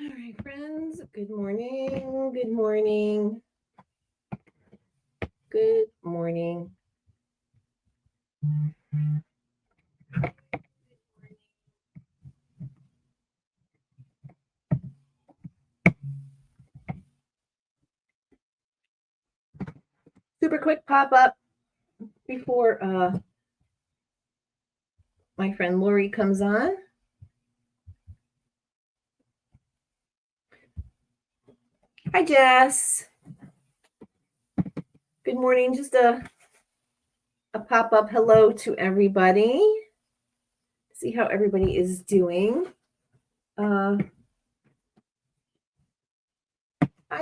All right, friends. Good morning. Good morning. Good morning. Super quick pop up before my friend Lori comes on. Hi, Jess. Good morning. Just a pop up hello to everybody. See how everybody is doing. Hi,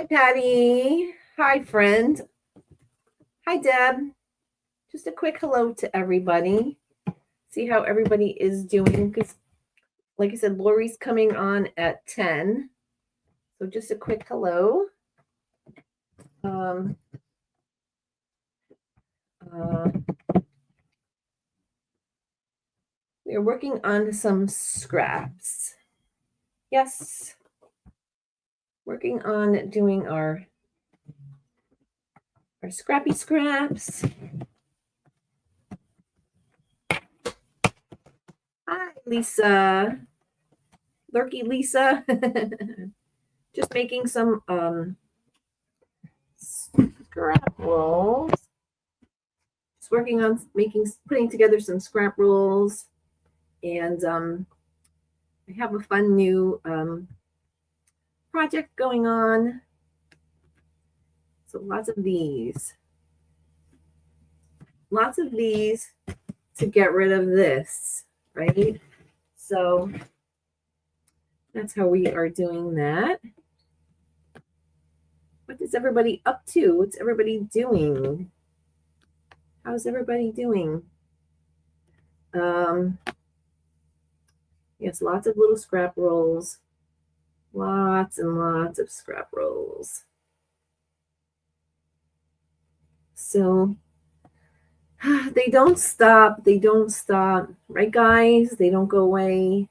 Patty. Hi, friend. Hi, Deb. Just a quick hello to everybody. See how everybody is doing. Because, like I said, Lori's coming on at 10. So just a quick hello. We are working on some scraps. Yes. Working on doing our scrappy scraps. Hi, Lisa. Lurky Lisa. Just making some scrap rolls. Just working on putting together some scrap rolls. And I have a fun new project going on. So lots of these. Lots of these to get rid of this, right? So that's how we are doing that. What is everybody up to? What's everybody doing? How's everybody doing? Yes, lots of little scrap rolls. Lots and lots of scrap rolls. So they don't stop. They don't stop. Right, guys? They don't go away.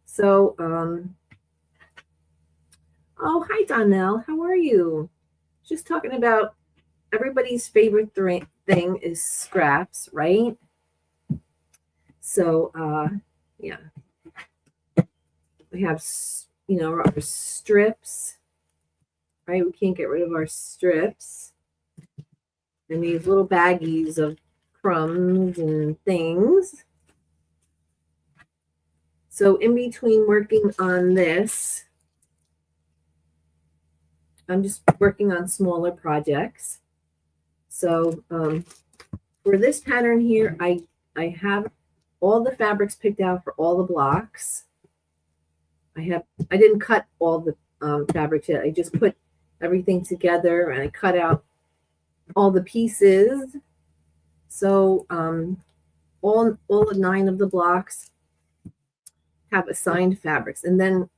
So, oh, hi, Donnell. How are you? Just talking about everybody's favorite thing is scraps, right? So, yeah. We have, our strips, right? We can't get rid of our strips. And these little baggies of crumbs and things. So in between working on this, I'm just working on smaller projects. So for this pattern here, I have all the fabrics picked out for all the blocks. I didn't cut all the fabrics yet. I just put everything together and I cut out all the pieces. So all 9 of the blocks have assigned fabrics, and then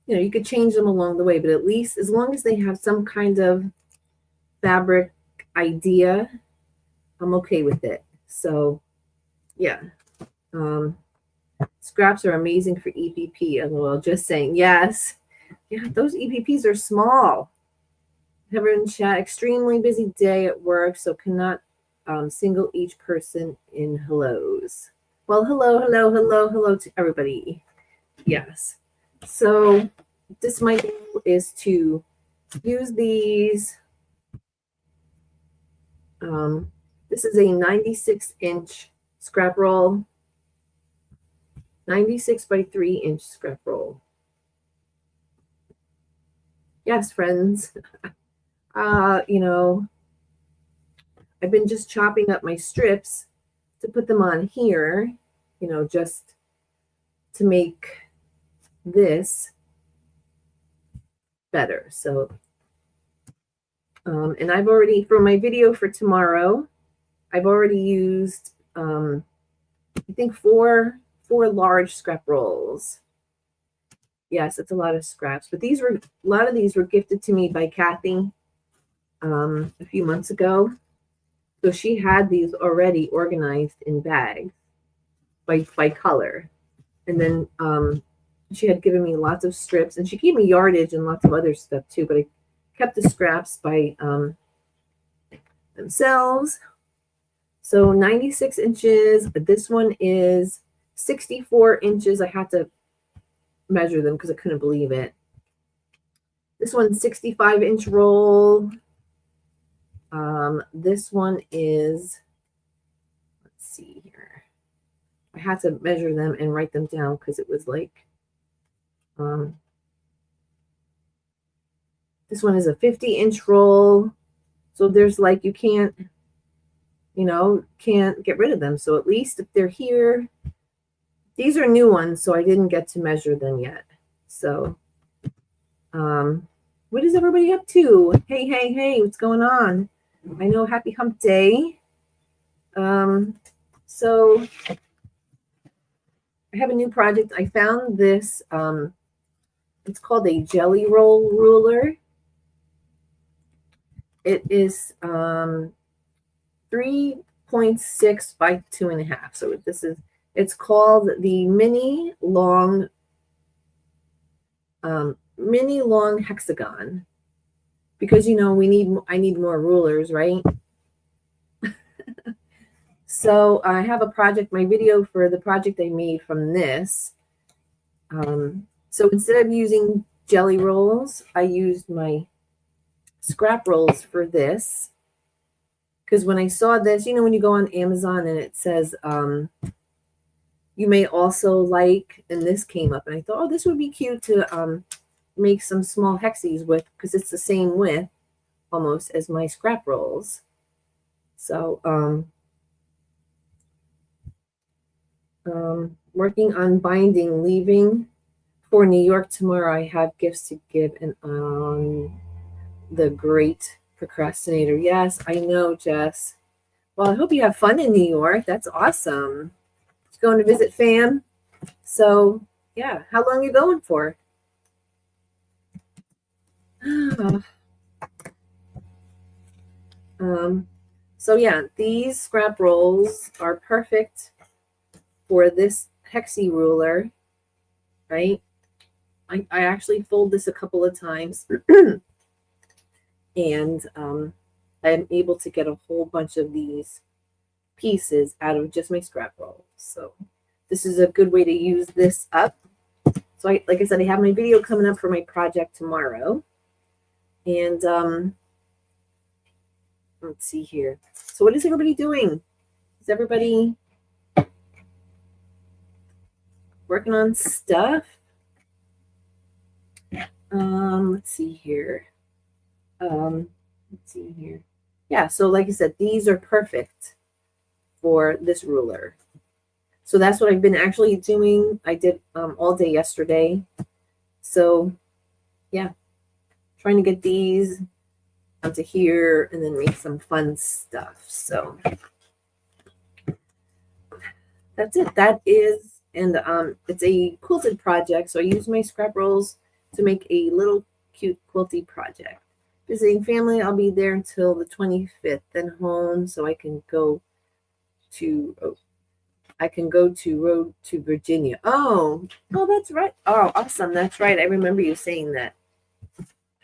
you could change them along the way, but at least as long as they have some kind of fabric idea, I'm okay with it. So yeah, scraps are amazing for EPP. Well, just saying. Yes, yeah, those EPPs are small. Everyone chat, extremely busy day at work, so cannot single each person in hellos. Well, hello to everybody. Yes. So this my goal is to use these. This is a 96-inch scrap roll. 96 by 3-inch scrap roll. Yes, friends. I've been just chopping up my strips to put them on here, just to make this better. So, and I've already, for my video for tomorrow, I've already used, I think four large scrap rolls. Yes, it's a lot of scraps, but a lot of these were gifted to me by Kathy a few months ago. So she had these already organized in bags by color. And then She had given me lots of strips, and she gave me yardage and lots of other stuff too, but I kept the scraps by themselves. So 96 inches, but this one is 64 inches. I had to measure them because I couldn't believe it. This one's 65-inch roll. This one is, let's see here. I had to measure them and write them down because it was like, this one is a 50-inch roll. So there's like, you can't, can't get rid of them. So at least if they're here, these are new ones, so I didn't get to measure them yet. So, what is everybody up to? Hey, hey, hey, what's going on? I know, happy hump day. So I have a new project. I found this, it's called a jelly roll ruler. It is 3.6 by 2.5. So it's called the mini long hexagon, because I need more rulers, right? So I have a project, my video for the project I made from this. So instead of using jelly rolls, I used my scrap rolls for this. Because when I saw this, when you go on Amazon and it says, you may also like, and this came up, and I thought, oh, this would be cute to make some small hexes with, because it's the same width almost as my scrap rolls. So working on binding, leaving for New York tomorrow. I have gifts to give, and the great procrastinator. Yes, I know, Jess. Well, I hope you have fun in New York. That's awesome. Just going to visit fam. So yeah, how long are you going for? So yeah, these scrap rolls are perfect for this Hexi ruler, right? I actually fold this a couple of times and I'm able to get a whole bunch of these pieces out of just my scrap rolls. So this is a good way to use this up. So like I said, I have my video coming up for my project tomorrow. And let's see here. So what is everybody doing? Is everybody working on stuff? Let's see here. Yeah, so like I said, these are perfect for this ruler. So that's what I've been actually doing. I did all day yesterday. So yeah, trying to get these onto here and then make some fun stuff. So that's it. That is, and it's a quilted project. So I use my scrap rolls to make a little cute quilty project. Visiting family, I'll be there until the 25th, then home, so I can go to road to Virginia. Oh, that's right. Oh, awesome. That's right. I remember you saying that.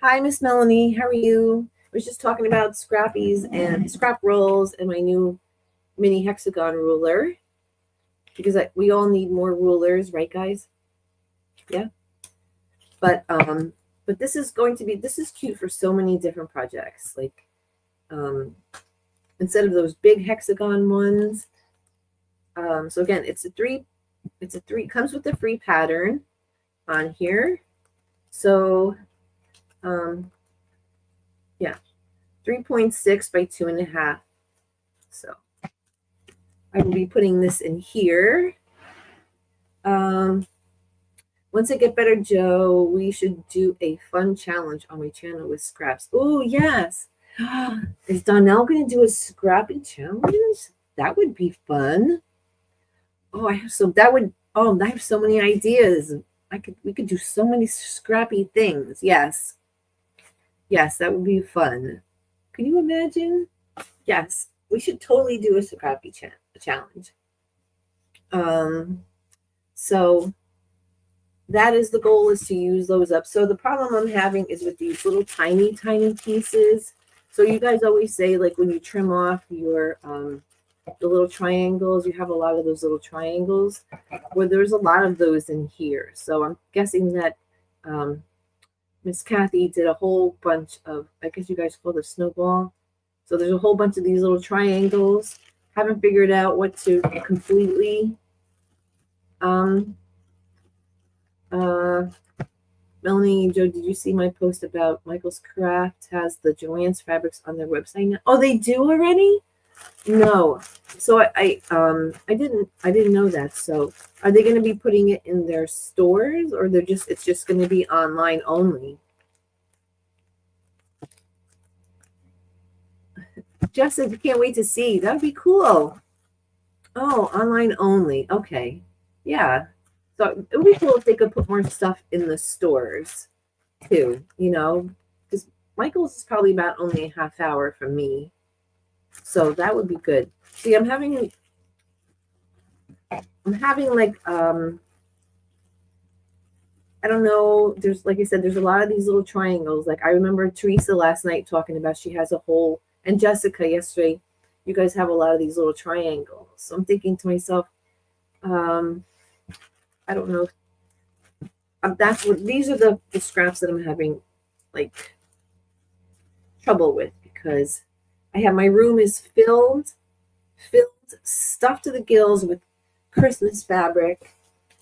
Hi, Miss Melanie. How are you? I was just talking about scrappies and scrap rolls and my new mini hexagon ruler, because we all need more rulers, right, guys? Yeah. But this is cute for so many different projects. Like instead of those big hexagon ones. So again, it's a three, comes with the free pattern on here. So yeah, 3.6 by 2.5. So I will be putting this in here. Once I get better, Joe, we should do a fun challenge on my channel with scraps. Oh, yes. Is Donnell going to do a scrappy challenge? That would be fun. Oh, I have so many ideas. We could do so many scrappy things. Yes. Yes, that would be fun. Can you imagine? Yes, we should totally do a scrappy challenge. So that is the goal, is to use those up. So the problem I'm having is with these little tiny, tiny pieces. So you guys always say, like, when you trim off your the little triangles, you have a lot of those little triangles. Well, there's a lot of those in here. So I'm guessing that Miss Kathy did a whole bunch of, I guess you guys call it a snowball. So there's a whole bunch of these little triangles. Haven't figured out what to completely Melanie and Joe, did you see my post about Michael's Craft has the Joann's fabrics on their website now? Oh, they do already? No. So I didn't know that. So are they going to be putting it in their stores, or it's just going to be online only? Jessica, can't wait to see. That would be cool. Oh, online only. Okay. Yeah. So it would be cool if they could put more stuff in the stores too, because Michael's is probably about only a half hour from me. So that would be good. See, I'm having like, I don't know. There's, like I said, there's a lot of these little triangles. Like I remember Teresa last night talking about, she has a whole, and Jessica yesterday, you guys have a lot of these little triangles. So I'm thinking to myself, I don't know. That's what, these are the scraps that I'm having like trouble with, because I have, my room is filled, stuffed to the gills with Christmas fabric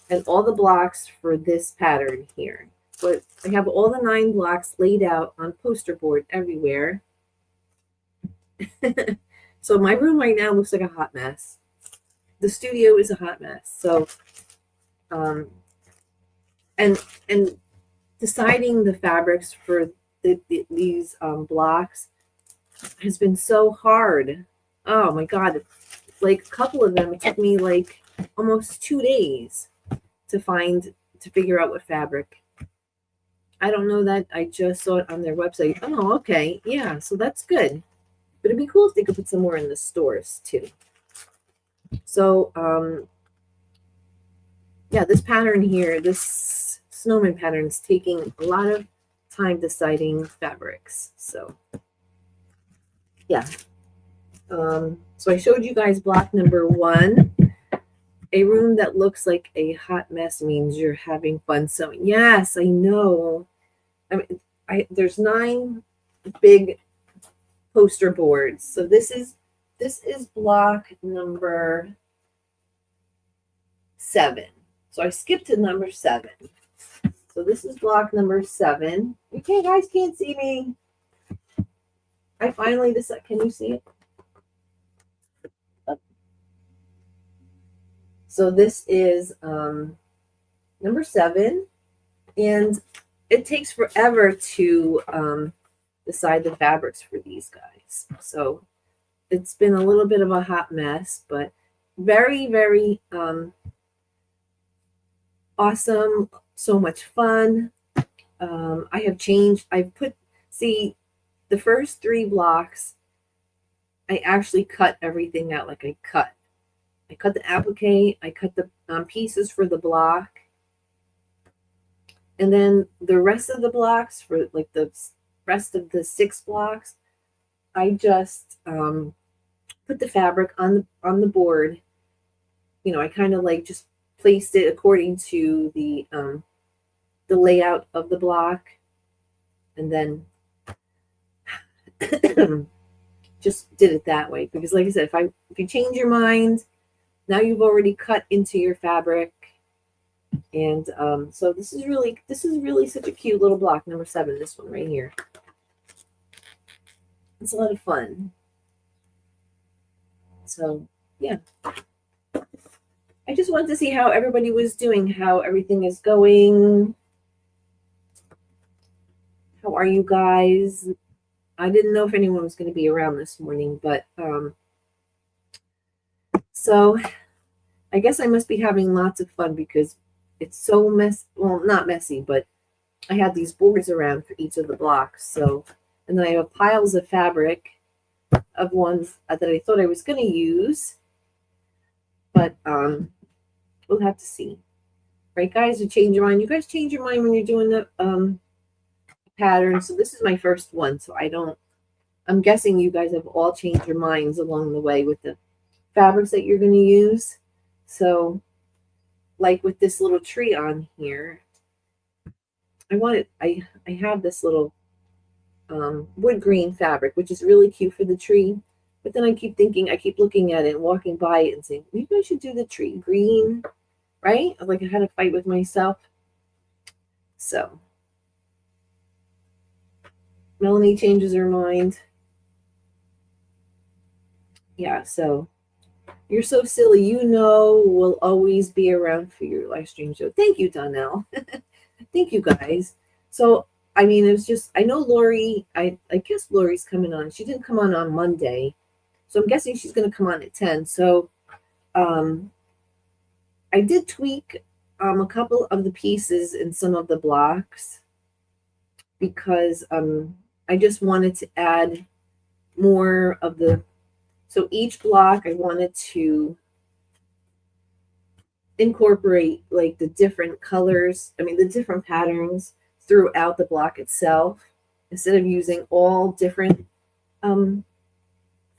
and all the blocks for this pattern here. But I have all the 9 blocks laid out on poster board everywhere. So my room right now looks like a hot mess. The studio is a hot mess. So, and deciding the fabrics for these blocks has been so hard. Oh my God. Like a couple of them, it took me like almost 2 days to figure out what fabric. I don't know that. I just saw it on their website. Oh, okay. Yeah, so that's good. But it'd be cool if they could put some more in the stores too. So, yeah, this pattern here, this snowman pattern, is taking a lot of time deciding fabrics. So, yeah. So I showed you guys block number 1. A room that looks like a hot mess means you're having fun sewing. Yes, I know. I mean, there's 9 big poster boards. So this is block number 7. So I skipped to number 7. So this is block number 7. You guys can't see me. I finally decided. Can you see it? So this is number 7, and it takes forever to decide the fabrics for these guys. So it's been a little bit of a hot mess, but very, very awesome. So much fun. I've put, see, the first 3 blocks, I actually cut everything out. Like I cut the applique, I cut the pieces for the block, and then the rest of the blocks, for like the rest of the 6 blocks, I just put the fabric on the board. I kind of like just placed it according to the layout of the block, and then just did it that way. Because like I said, if you change your mind, now you've already cut into your fabric. And so this is really such a cute little block, number 7, this one right here. It's a lot of fun. So yeah, I just wanted to see how everybody was doing, how everything is going. How are you guys? I didn't know if anyone was going to be around this morning, but so I guess I must be having lots of fun, because it's so well, not messy, but I had these boards around for each of the blocks. So, and then I have piles of fabric of ones that I thought I was going to use, but we'll have to see. Right, guys? To change your mind. You guys change your mind when you're doing the pattern. So this is my first one. So I'm guessing you guys have all changed your minds along the way with the fabrics that you're going to use. So like with this little tree on here, I have this little wood green fabric, which is really cute for the tree. But then I keep looking at it and walking by it and saying, maybe I should do the tree green, right? Like I had a fight with myself. So Melanie changes her mind. Yeah, so you're so silly. You know we'll always be around for your live stream show. Thank you, Donnell. Thank you, guys. So, I mean, it was just, I know Lori, I guess Lori's coming on. She didn't come on Monday. So I'm guessing she's going to come on at 10. So I did tweak a couple of the pieces in some of the blocks because I just wanted to add more of the, so each block I wanted to incorporate like the different colors, the different patterns throughout the block itself instead of using all different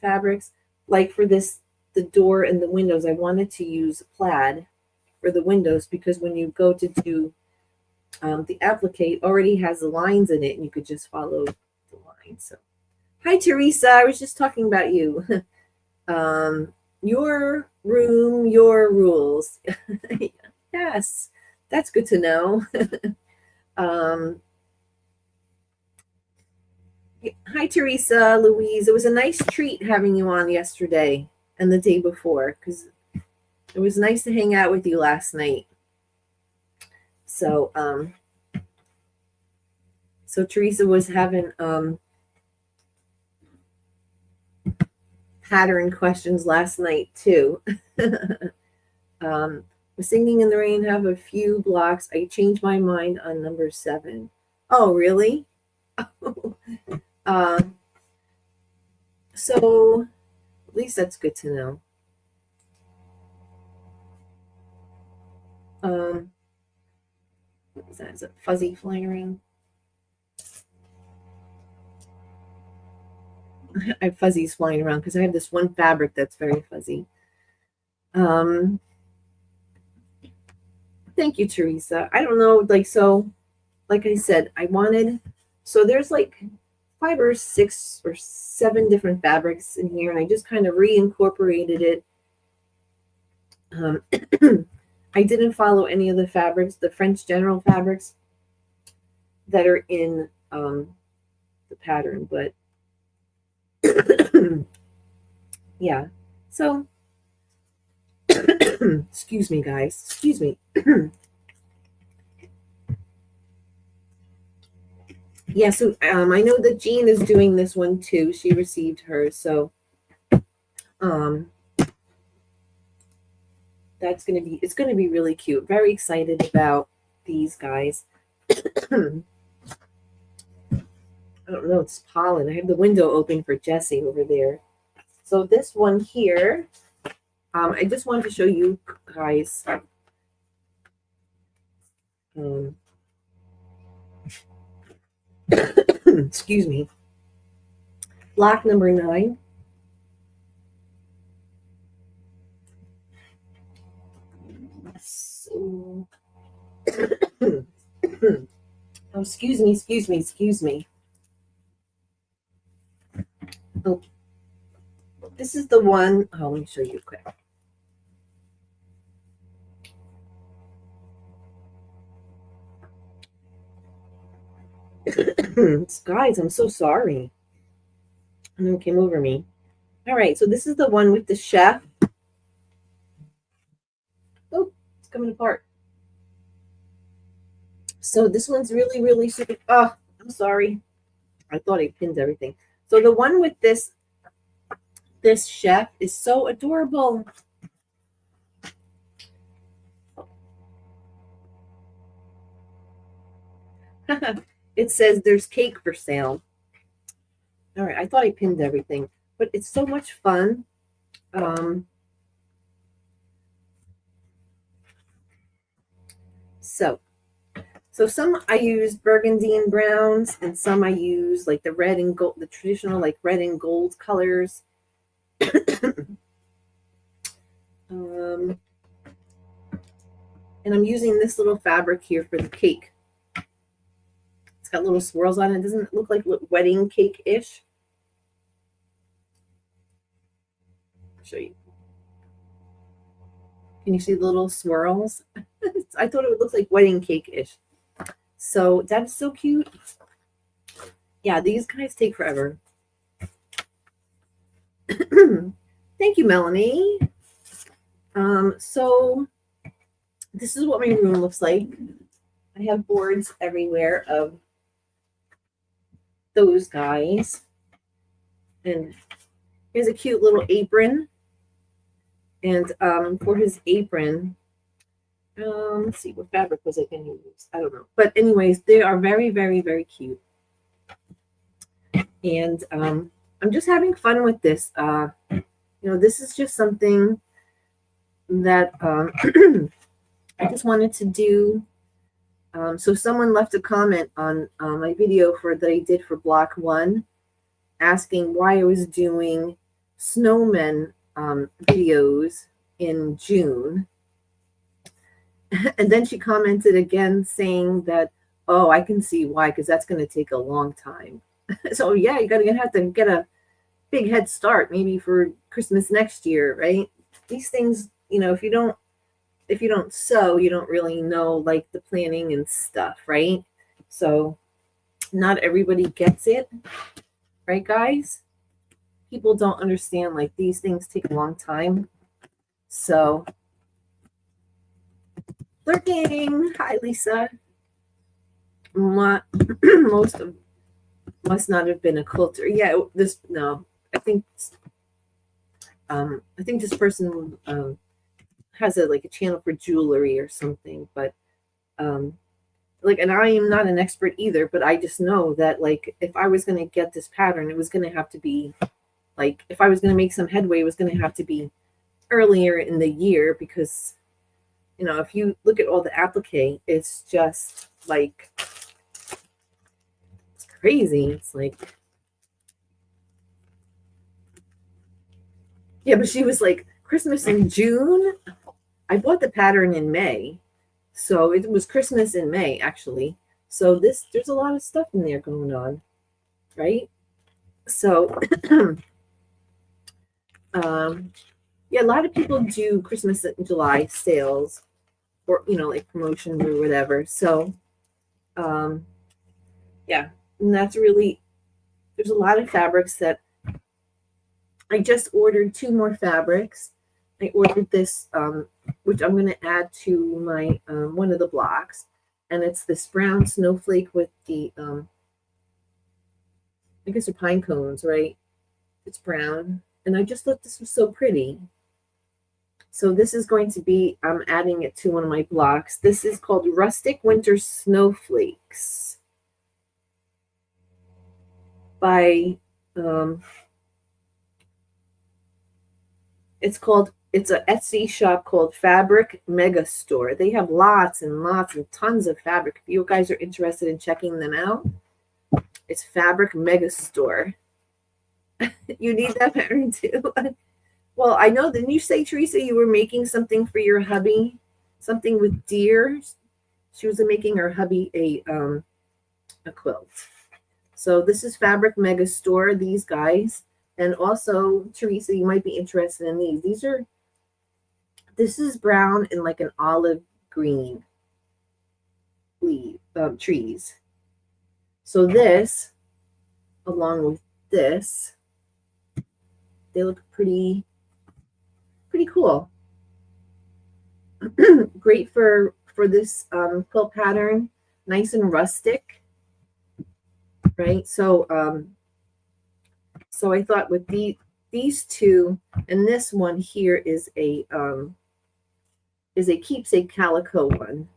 fabrics. Like for this, the door and the windows, I wanted to use plaid for the windows because when you go to do the applique already has the lines in it and you could just follow the lines. So hi Teresa, I was just talking about you. Your room, your rules. Yes, that's good to know. Hi Teresa, Louise. It was a nice treat having you on yesterday and the day before because it was nice to hang out with you last night. So so Teresa was having pattern questions last night too. Was singing in the rain, have a few blocks. I changed my mind on number 7. Oh, really? So at least that's good to know. What is that? Is it fuzzy flying around? I have fuzzies flying around because I have this one fabric that's very fuzzy. Thank you, Teresa. I don't know, like I said, so there's like 5 or 6 or 7 different fabrics in here, and I just kind of reincorporated it. I didn't follow any of the fabrics, the French General fabrics that are in the pattern, but yeah. So, excuse me, guys. Excuse me. Yeah, so I know that Jean is doing this one too. She received hers, so it's gonna be really cute. Very excited about these guys. I don't know, it's pollen. I have the window open for Jessie over there. So this one here, I just wanted to show you guys. Excuse me. Block number 9. So, oh, excuse me. Oh, this is the one. Oh, let me show you quick. Guys, I'm so sorry. And then it came over me. All right, so this is the one with the chef. Oh, it's coming apart. So this one's really, really super. Oh, I'm sorry. I thought I pinned everything. So the one with this chef is so adorable. It says there's cake for sale. All right, I thought I pinned everything, but it's so much fun. So some I use burgundy and browns, and some I use like the red and gold, the traditional like red and gold colors. And I'm using this little fabric here for the cake. It's got little swirls on it. Doesn't it look like wedding cake-ish? I'll show you. Can you see the little swirls? I thought it would look like wedding cake-ish. So that's so cute. Yeah, these guys take forever. Thank you, Melanie. So this is what my room looks like. I have boards everywhere of those guys. And here's a cute little apron. And for his apron, let's see, what fabric was I going to use? I don't know. But anyways, they are very, very, very cute. And I'm just having fun with this. This is just something that I just wanted to do. So someone left a comment on my video that I did for block 1, asking why I was doing snowmen videos in June. And then she commented again saying that, oh, I can see why, because that's going to take a long time. So yeah, you're going to have to get a big head start maybe for Christmas next year, right? These things, if you don't sew, you don't really know like the planning and stuff, right? So not everybody gets it, right, guys? People don't understand, like, these things take a long time. So lurking, hi Lisa. Most of must not have been a quilter. Yeah, I think this person has a channel for jewelry or something, but and I am not an expert either, but I just know that, like, if I was going to get this pattern, it was going to have to be like, if I was going to make some headway, it was going to have to be earlier in the year, because if you look at all the applique, it's just like, it's crazy. It's like, yeah, but she was like, Christmas in June. I bought the pattern in May, so it was Christmas in May, actually. So there's a lot of stuff in there going on, right? So yeah, a lot of people do Christmas in July sales, or like promotions or whatever. So yeah, and that's really, there's a lot of fabrics that I just ordered 2 more fabrics. I ordered this, which I'm going to add to my one of the blocks, and it's this brown snowflake with the I guess they're pine cones, right? It's brown, and I just thought this was so pretty. So this is going to be, I'm adding it to one of my blocks. This is called Rustic Winter Snowflakes by it's a Etsy shop called Fabric Mega Store. They have lots and lots and tons of fabric. If you guys are interested in checking them out, it's Fabric Mega Store. You need that pattern too. Well, I know, didn't you say, Teresa, you were making something for your hubby? Something with deer? She was making her hubby a quilt. So this is Fabric Mega Store, these guys. And also, Teresa, you might be interested in these. This is brown and like an olive green trees. So this, along with this, they look pretty cool. Great for this quilt pattern, nice and rustic, right? So so I thought with these 2, and this one here is a keepsake calico one.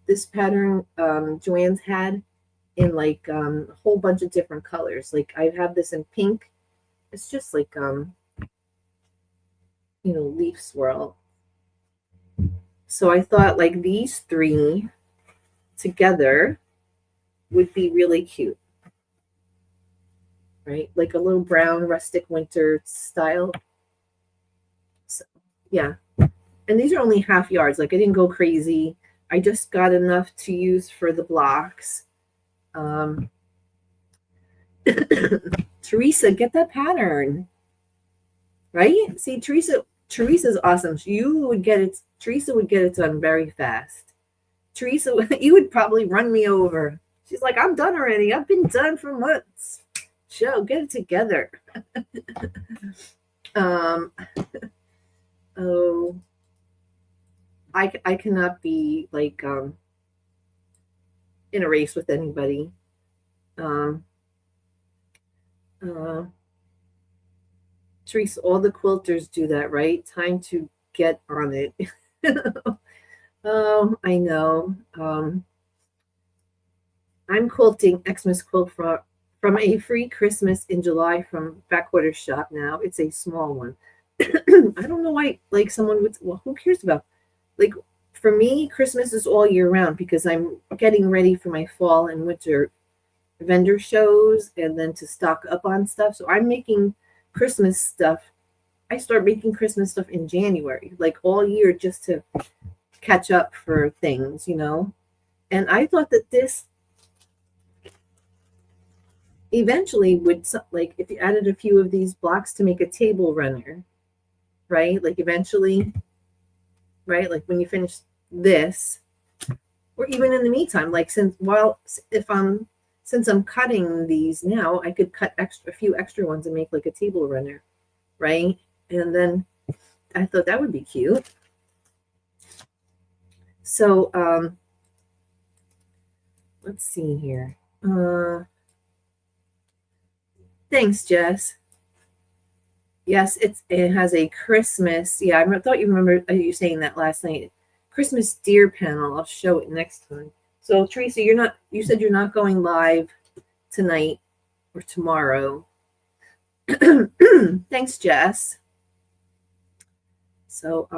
This pattern Joanne's had in like a whole bunch of different colors. Like, I have this in pink. It's just like leaf swirl. So I thought like these three together would be really cute, right? Like a little brown rustic winter style. So, yeah. And these are only half yards. Like I didn't go crazy. I just got enough to use for the blocks. Teresa, get that pattern. Right? See, Teresa's awesome. You would get it. Teresa would get it done very fast. Teresa, you would probably run me over. She's like, I'm done already. I've been done for months. Joe, get it together. Oh, I cannot be like in a race with anybody. Teresa, all the quilters do that, right? Time to get on it. Oh, I know. I'm quilting Xmas quilt from a free Christmas in July from Backwater Shop now. It's a small one. I don't know why, like someone would, well, who cares about, like, for me, Christmas is all year round because I'm getting ready for my fall and winter vendor shows and then to stock up on stuff. So I'm making Christmas stuff. I start making Christmas stuff in January, like all year just to catch up for things, you know? And I thought that this eventually would, like, if you added a few of these blocks to make a table runner, right? Like eventually, right? Like when you finish this, or even in the meantime, like since I'm cutting these now, I could cut a few extra ones and make like a table runner, right? And then I thought that would be cute. So let's see here. Thanks, Jess. Yes, it has a Christmas. Yeah, I thought you remember you saying that last night. Christmas deer panel. I'll show it next time. So Teresa, you said you're not going live tonight or tomorrow. Thanks, Jess. So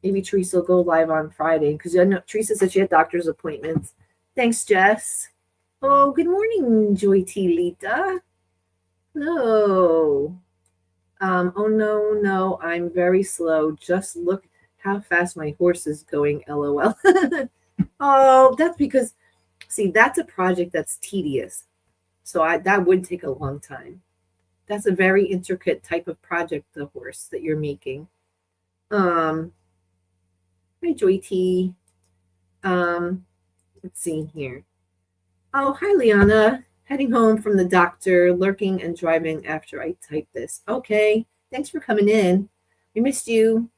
maybe Teresa will go live on Friday because I know Teresa said she had doctor's appointments. Thanks, Jess. Oh, good morning, Joy T. Lita. No. Oh no, I'm very slow. Just look how fast my horse is going, LOL. Oh, that's because, see, that's a project that's tedious. So that would take a long time. That's a very intricate type of project, the horse that you're making. Hi, Joy T. Let's see here. Oh, hi, Liana. Heading home from the doctor, lurking and driving after I type this. Okay, thanks for coming in. We missed you.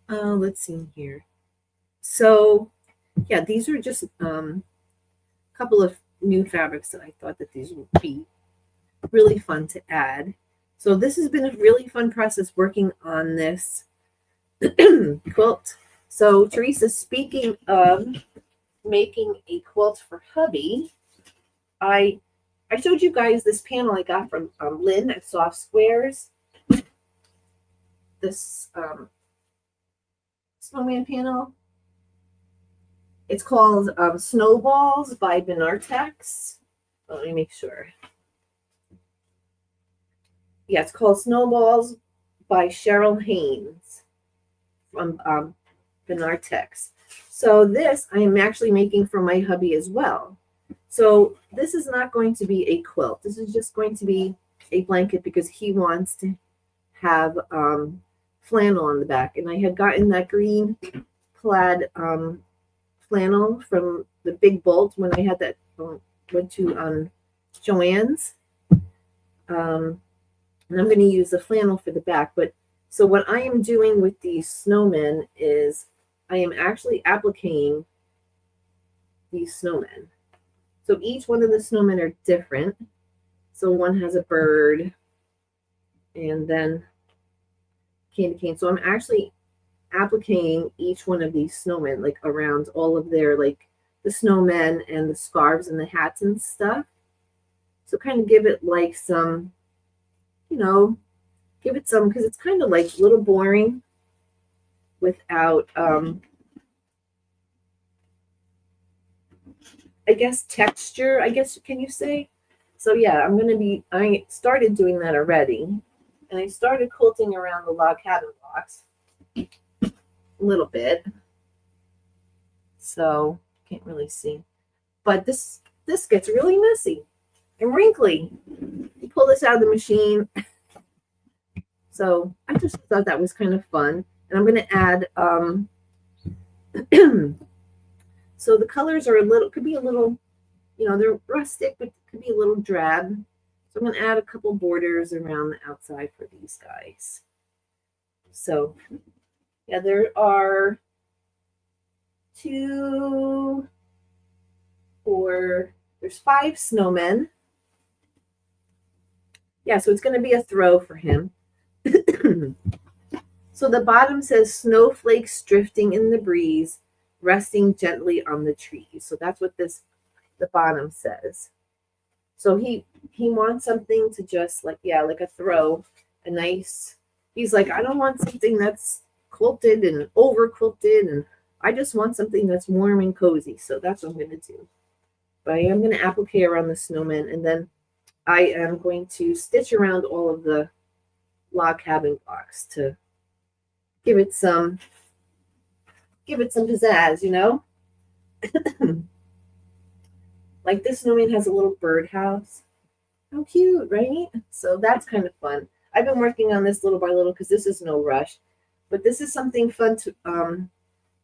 Let's see here. So, yeah, these are just a couple of new fabrics that I thought that these would be really fun to add. So this has been a really fun process working on this quilt. So Teresa, speaking of making a quilt for hubby, I showed you guys this panel I got from Lynn at Soft Squares. This snowman panel. It's called Snowballs by Benartex. Let me make sure. Yeah, it's called Snowballs by Cheryl Haynes from Benartex. So this I am actually making for my hubby as well. So this is not going to be a quilt. This is just going to be a blanket because he wants to have flannel on the back. And I had gotten that green plaid flannel from the Big Bolt when I had that went to Joann's. And I'm going to use the flannel for the back. But so what I am doing with these snowmen is I am actually appliquing these snowmen. So each one of the snowmen are different. So one has a bird and then candy cane. So I'm actually appliquing each one of these snowmen, like around all of their, like the snowmen and the scarves and the hats and stuff. So kind of give it like some, you know, give it some, because it's kind of like a little boring without, I guess, texture, I guess, can you say? So yeah, I started doing that already. And I started quilting around the log cabin blocks a little bit. So can't really see. But this gets really messy and wrinkly. You pull this out of the machine. So I just thought that was kind of fun. And I'm going to add, so the colors are could be a little, they're rustic, but could be a little drab. So I'm going to add a couple borders around the outside for these guys. So yeah, there are 5 snowmen. Yeah, so it's going to be a throw for him. So the bottom says snowflakes drifting in the breeze, resting gently on the trees. So that's what the bottom says. So he wants something to just like a throw, a nice. He's like, I don't want something that's quilted and over quilted, and I just want something that's warm and cozy. So that's what I'm going to do. But I am going to applique around the snowman, and then I am going to stitch around all of the log cabin blocks to give it some pizzazz, Like this snowman has a little birdhouse. How cute, right? So that's kind of fun. I've been working on this little by little because this is no rush, but this is something fun to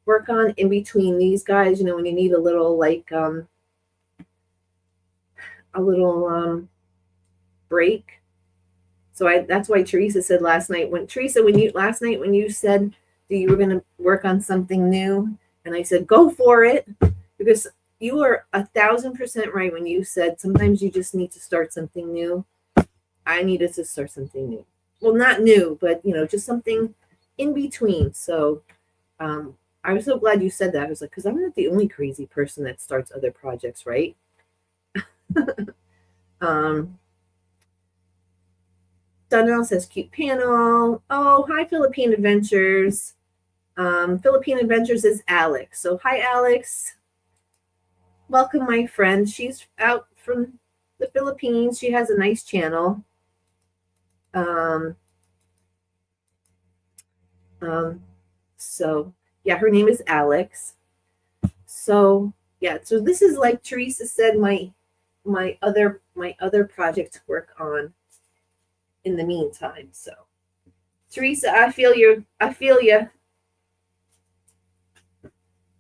work on in between these guys, when you need a little break. So that's why Teresa said last night when you said that you were going to work on something new, and I said go for it, because you are 1,000% right when you said sometimes you just need to start something new. I needed to start something new. Well, not new, but just something in between. So I was so glad you said that. I was like, because I'm not the only crazy person that starts other projects, right? Donnell says cute panel. Oh, hi, Philippine Adventures. Philippine Adventures is Alex. So hi, Alex. Welcome, my friend. She's out from the Philippines. She has a nice channel. So yeah, her name is Alex. So yeah, so this is, like Teresa said, my other project to work on in the meantime. So Teresa, I feel you.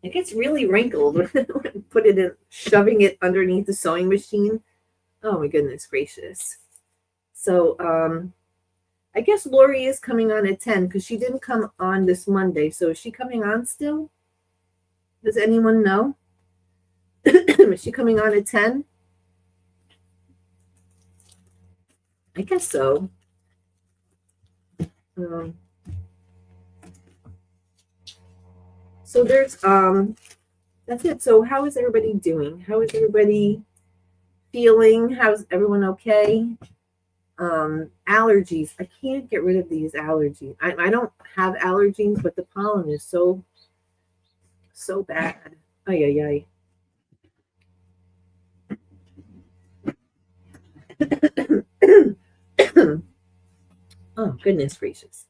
It gets really wrinkled when shoving it underneath the sewing machine. Oh my goodness gracious. So I guess Lori is coming on at 10 because she didn't come on this Monday. So is she coming on still? Does anyone know? Is she coming on at 10? I guess so. So there's that's it. So how is everybody doing? How is everybody feeling? How's everyone okay? Allergies. I can't get rid of these allergies. I don't have allergies, but the pollen is so bad. Ay. Oh goodness gracious.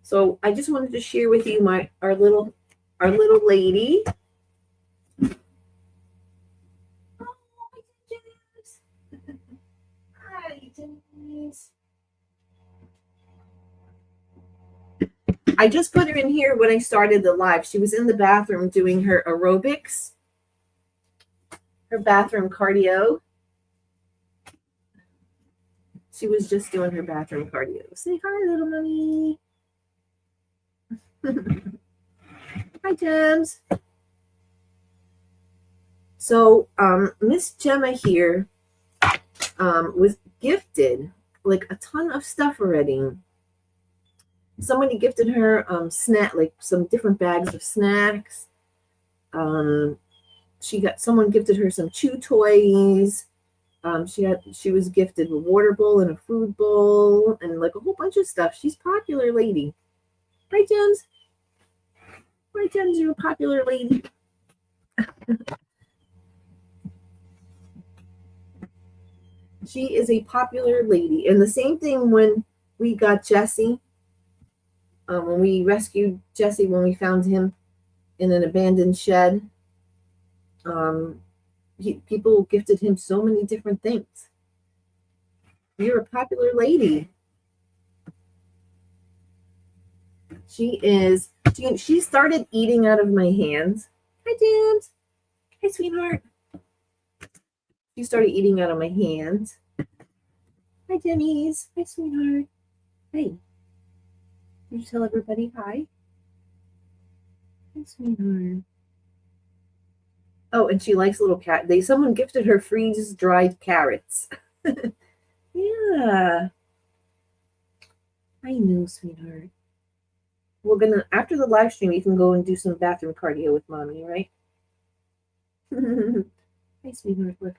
So I just wanted to share with you our little lady. Hi, Denise. I just put her in here when I started the live. She was in the bathroom doing her aerobics, her bathroom cardio. She was just doing her bathroom cardio. Say hi, little mommy. Hi, Gems. So Miss Gemma here was gifted like a ton of stuff already. Somebody gifted her like some different bags of snacks. Someone gifted her some chew toys. She was gifted a water bowl and a food bowl and like a whole bunch of stuff. She's a popular lady. Right, Gems? Right, Gems, you're a popular lady. She is a popular lady. And the same thing when we got Jesse. When we rescued Jesse, when we found him in an abandoned shed, people gifted him so many different things. You're a popular lady. She started eating out of my hands. Hi, James. Hi, sweetheart. She started eating out of my hands. Hi, Jimmy's. Hi, sweetheart. Hey. Did you tell everybody hi? Hi, sweetheart. Oh, and she likes little cat. Someone gifted her freeze-dried carrots. Yeah. I know, sweetheart. We're gonna, after the live stream, you can go and do some bathroom cardio with mommy, right? Hi, sweetheart. Look.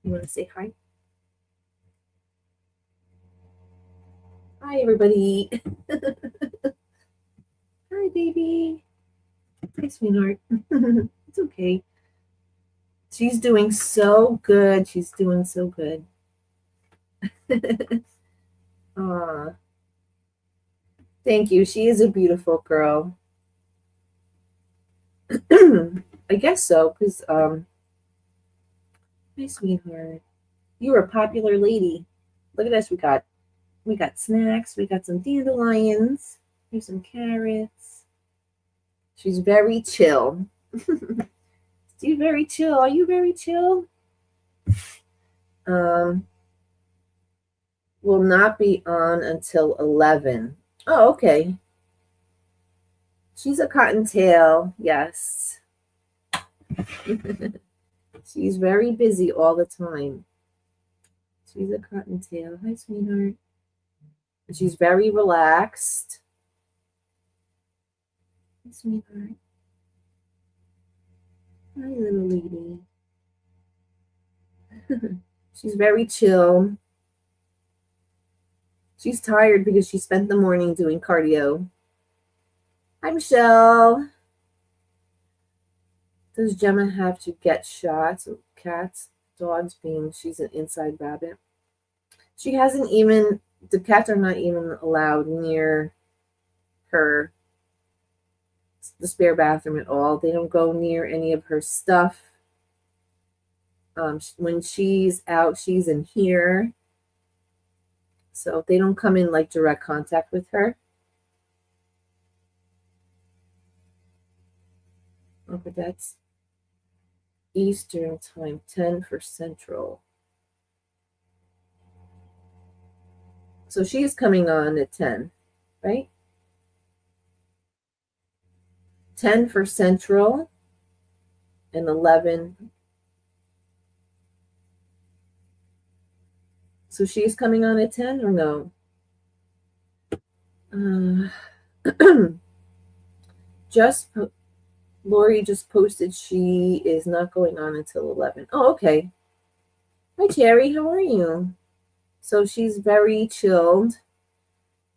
You want to say hi? Hi, everybody. Hi, baby. Hi, sweetheart. It's okay. She's doing so good. She's doing so good. Aw. Thank you. She is a beautiful girl. I guess so, because hi, sweetheart. You're a popular lady. Look at us. We got snacks. We got some dandelions. Here's some carrots. She's very chill. She's very chill. Are you very chill? Will not be on until 11. Oh, okay. She's a cottontail. Yes. She's very busy all the time. She's a cottontail. Hi, sweetheart. She's very relaxed. Hi, sweetheart. Hi, little lady. She's very chill. She's tired because she spent the morning doing cardio. Hi, Michelle. Does Gemma have to get shots of cats, dogs, being she's an inside rabbit? She hasn't even, the cats are not even allowed near her, the spare bathroom at all. They don't go near any of her stuff. When she's out, she's in here. So they don't come in like direct contact with her. Oh, but that's Eastern time, 10 for Central. So she's coming on at 10, right? 10 for Central and 11. So she's coming on at 10 or no? Lori just posted she is not going on until 11. Oh, okay. Hi, Cherry. How are you? So she's very chilled.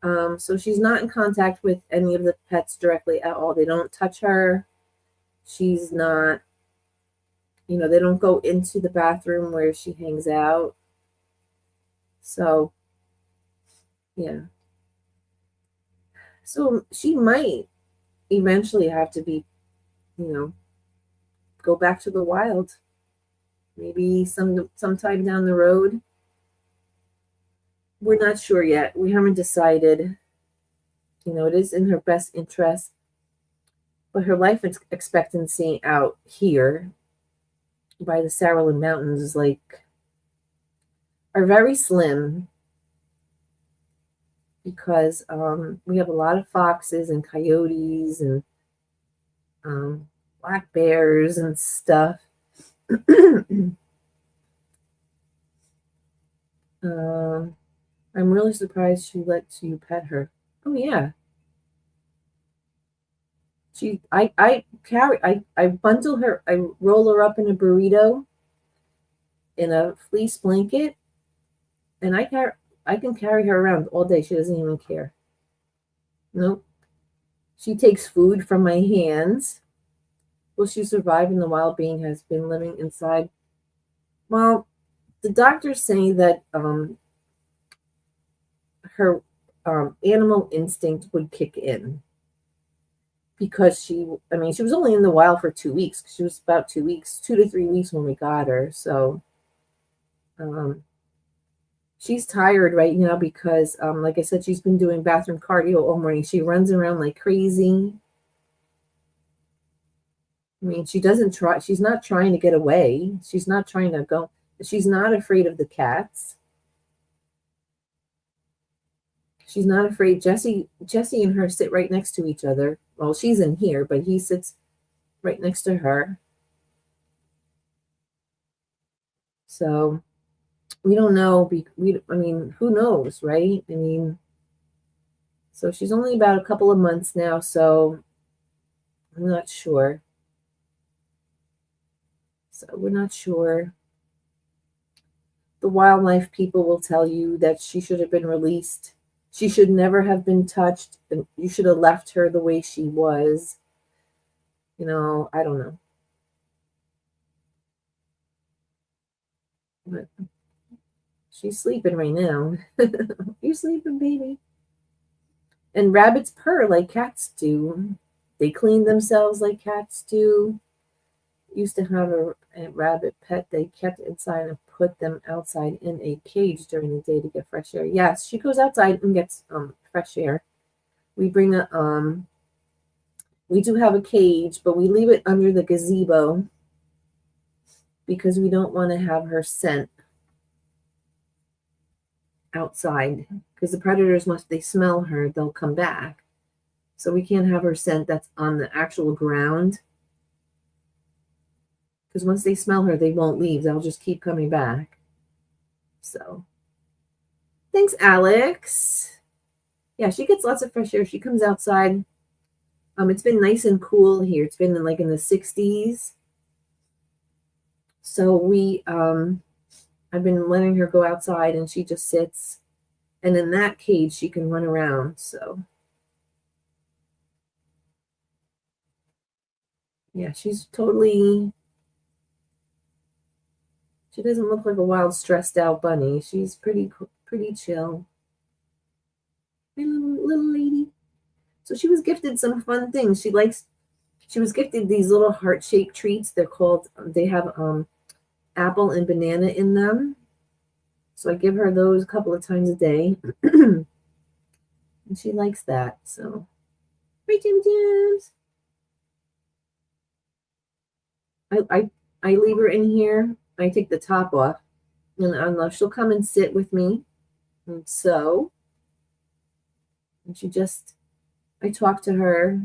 So she's not in contact with any of the pets directly at all. They don't touch her. She's not, they don't go into the bathroom where she hangs out. So, yeah. So she might eventually have to be, go back to the wild. Maybe sometime down the road. We're not sure yet. We haven't decided. It is in her best interest. But her life expectancy out here by the Saralin Mountains is are very slim because we have a lot of foxes and coyotes and black bears and stuff. I'm really surprised she lets you pet her. Oh yeah. I bundle her, I roll her up in a burrito in a fleece blanket, and I can carry her around all day. She doesn't even care. Nope. She takes food from my hands. Will she survive in the wild? Being has been living inside. Well, the doctors say that her animal instinct would kick in because she was only in the wild for 2 weeks. She was about 2 weeks, 2 to 3 weeks when we got her. So she's tired right now because, like I said, she's been doing bathroom cardio all morning. She runs around like crazy. She's not trying to get away. She's not trying to go. She's not afraid of the cats. She's not afraid. Jesse and her sit right next to each other. Well, she's in here, but he sits right next to her. So we don't know. Who knows, right? So she's only about a couple of months now, so I'm not sure. So we're not sure. The wildlife people will tell you that she should have been released. She should never have been touched. And you should have left her the way she was. I don't know. But she's sleeping right now. You sleeping, baby? And rabbits purr like cats do. They clean themselves like cats do. Used to have a rabbit pet they kept inside and put them outside in a cage during the day to get fresh air. Yes, she goes outside and gets fresh air. We bring we do have a cage, but we leave it under the gazebo because we don't want to have her scent outside, because the predators, once they smell her, they'll come back. So we can't have her scent that's on the actual ground, because once they smell her, they won't leave. They'll just keep coming back. So thanks, Alex. Yeah, she gets lots of fresh air. She comes outside. It's been nice and cool here. It's been in the 60s. So I've been letting her go outside, and she just sits. And in that cage, she can run around. So yeah, she's totally. She doesn't look like a wild, stressed out bunny. She's pretty chill. My little lady. So she was gifted some fun things. She was gifted these little heart-shaped treats. They have apple and banana in them. So I give her those a couple of times a day. And she likes that. So, right, Jim Jims. I leave her in here. I take the top off, and she'll come and sit with me. And I talk to her,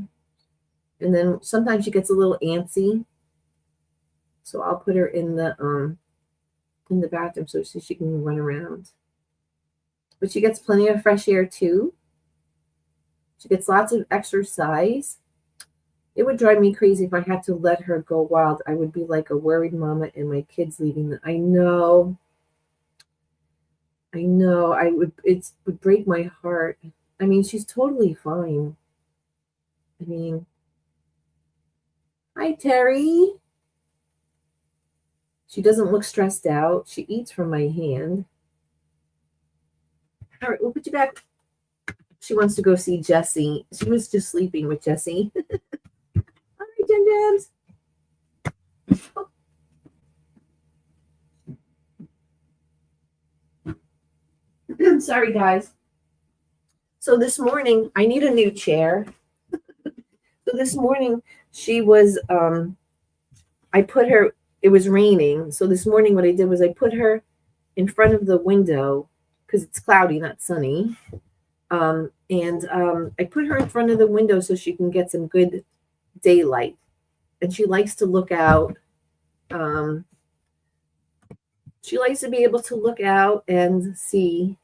and then sometimes she gets a little antsy. So I'll put her in the bathroom so she can run around. But she gets plenty of fresh air too. She gets lots of exercise. It would drive me crazy if I had to let her go wild. I would be like a worried mama and my kids leaving. I know. It would break my heart. She's totally fine. Hi, Terry. She doesn't look stressed out. She eats from my hand. All right, we'll put you back. She wants to go see Jessie. She was just sleeping with Jessie. All right, Jen Jams. I'm sorry, guys. So this morning, I need a new chair. So this morning, she was, I put her, it was raining. So this morning, what I did was I put her in front of the window because it's cloudy, not sunny. I put her in front of the window so she can get some good daylight. And she likes to look out. She likes to be able to look out and see.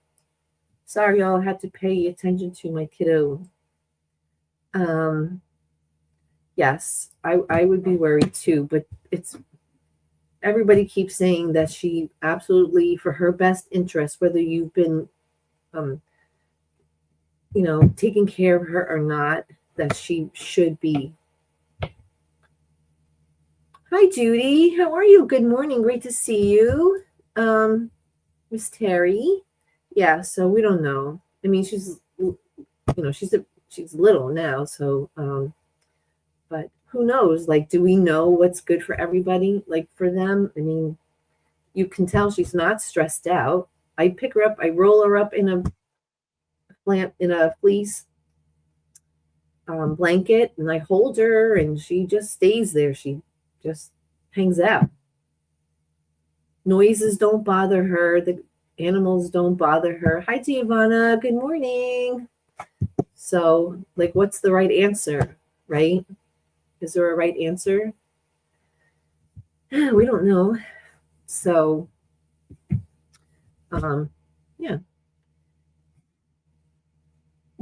Sorry, y'all, I had to pay attention to my kiddo. Yes, I would be worried too, but everybody keeps saying that she absolutely, for her best interest, whether you've been, taking care of her or not, that she should be. Hi, Judy. How are you? Good morning. Great to see you. Miss Terry. Yeah, so we don't know. I mean, she's little now, so but who knows? Like, do we know what's good for everybody? Like for them, I mean, you can tell she's not stressed out. I pick her up, I roll her up in a fleece blanket, and I hold her, and she just stays there. She just hangs out. Noises don't bother her. The animals don't bother her. Hi, Giovanna. Good morning. So, like, what's the right answer, right? Is there a right answer? We don't know. So, yeah.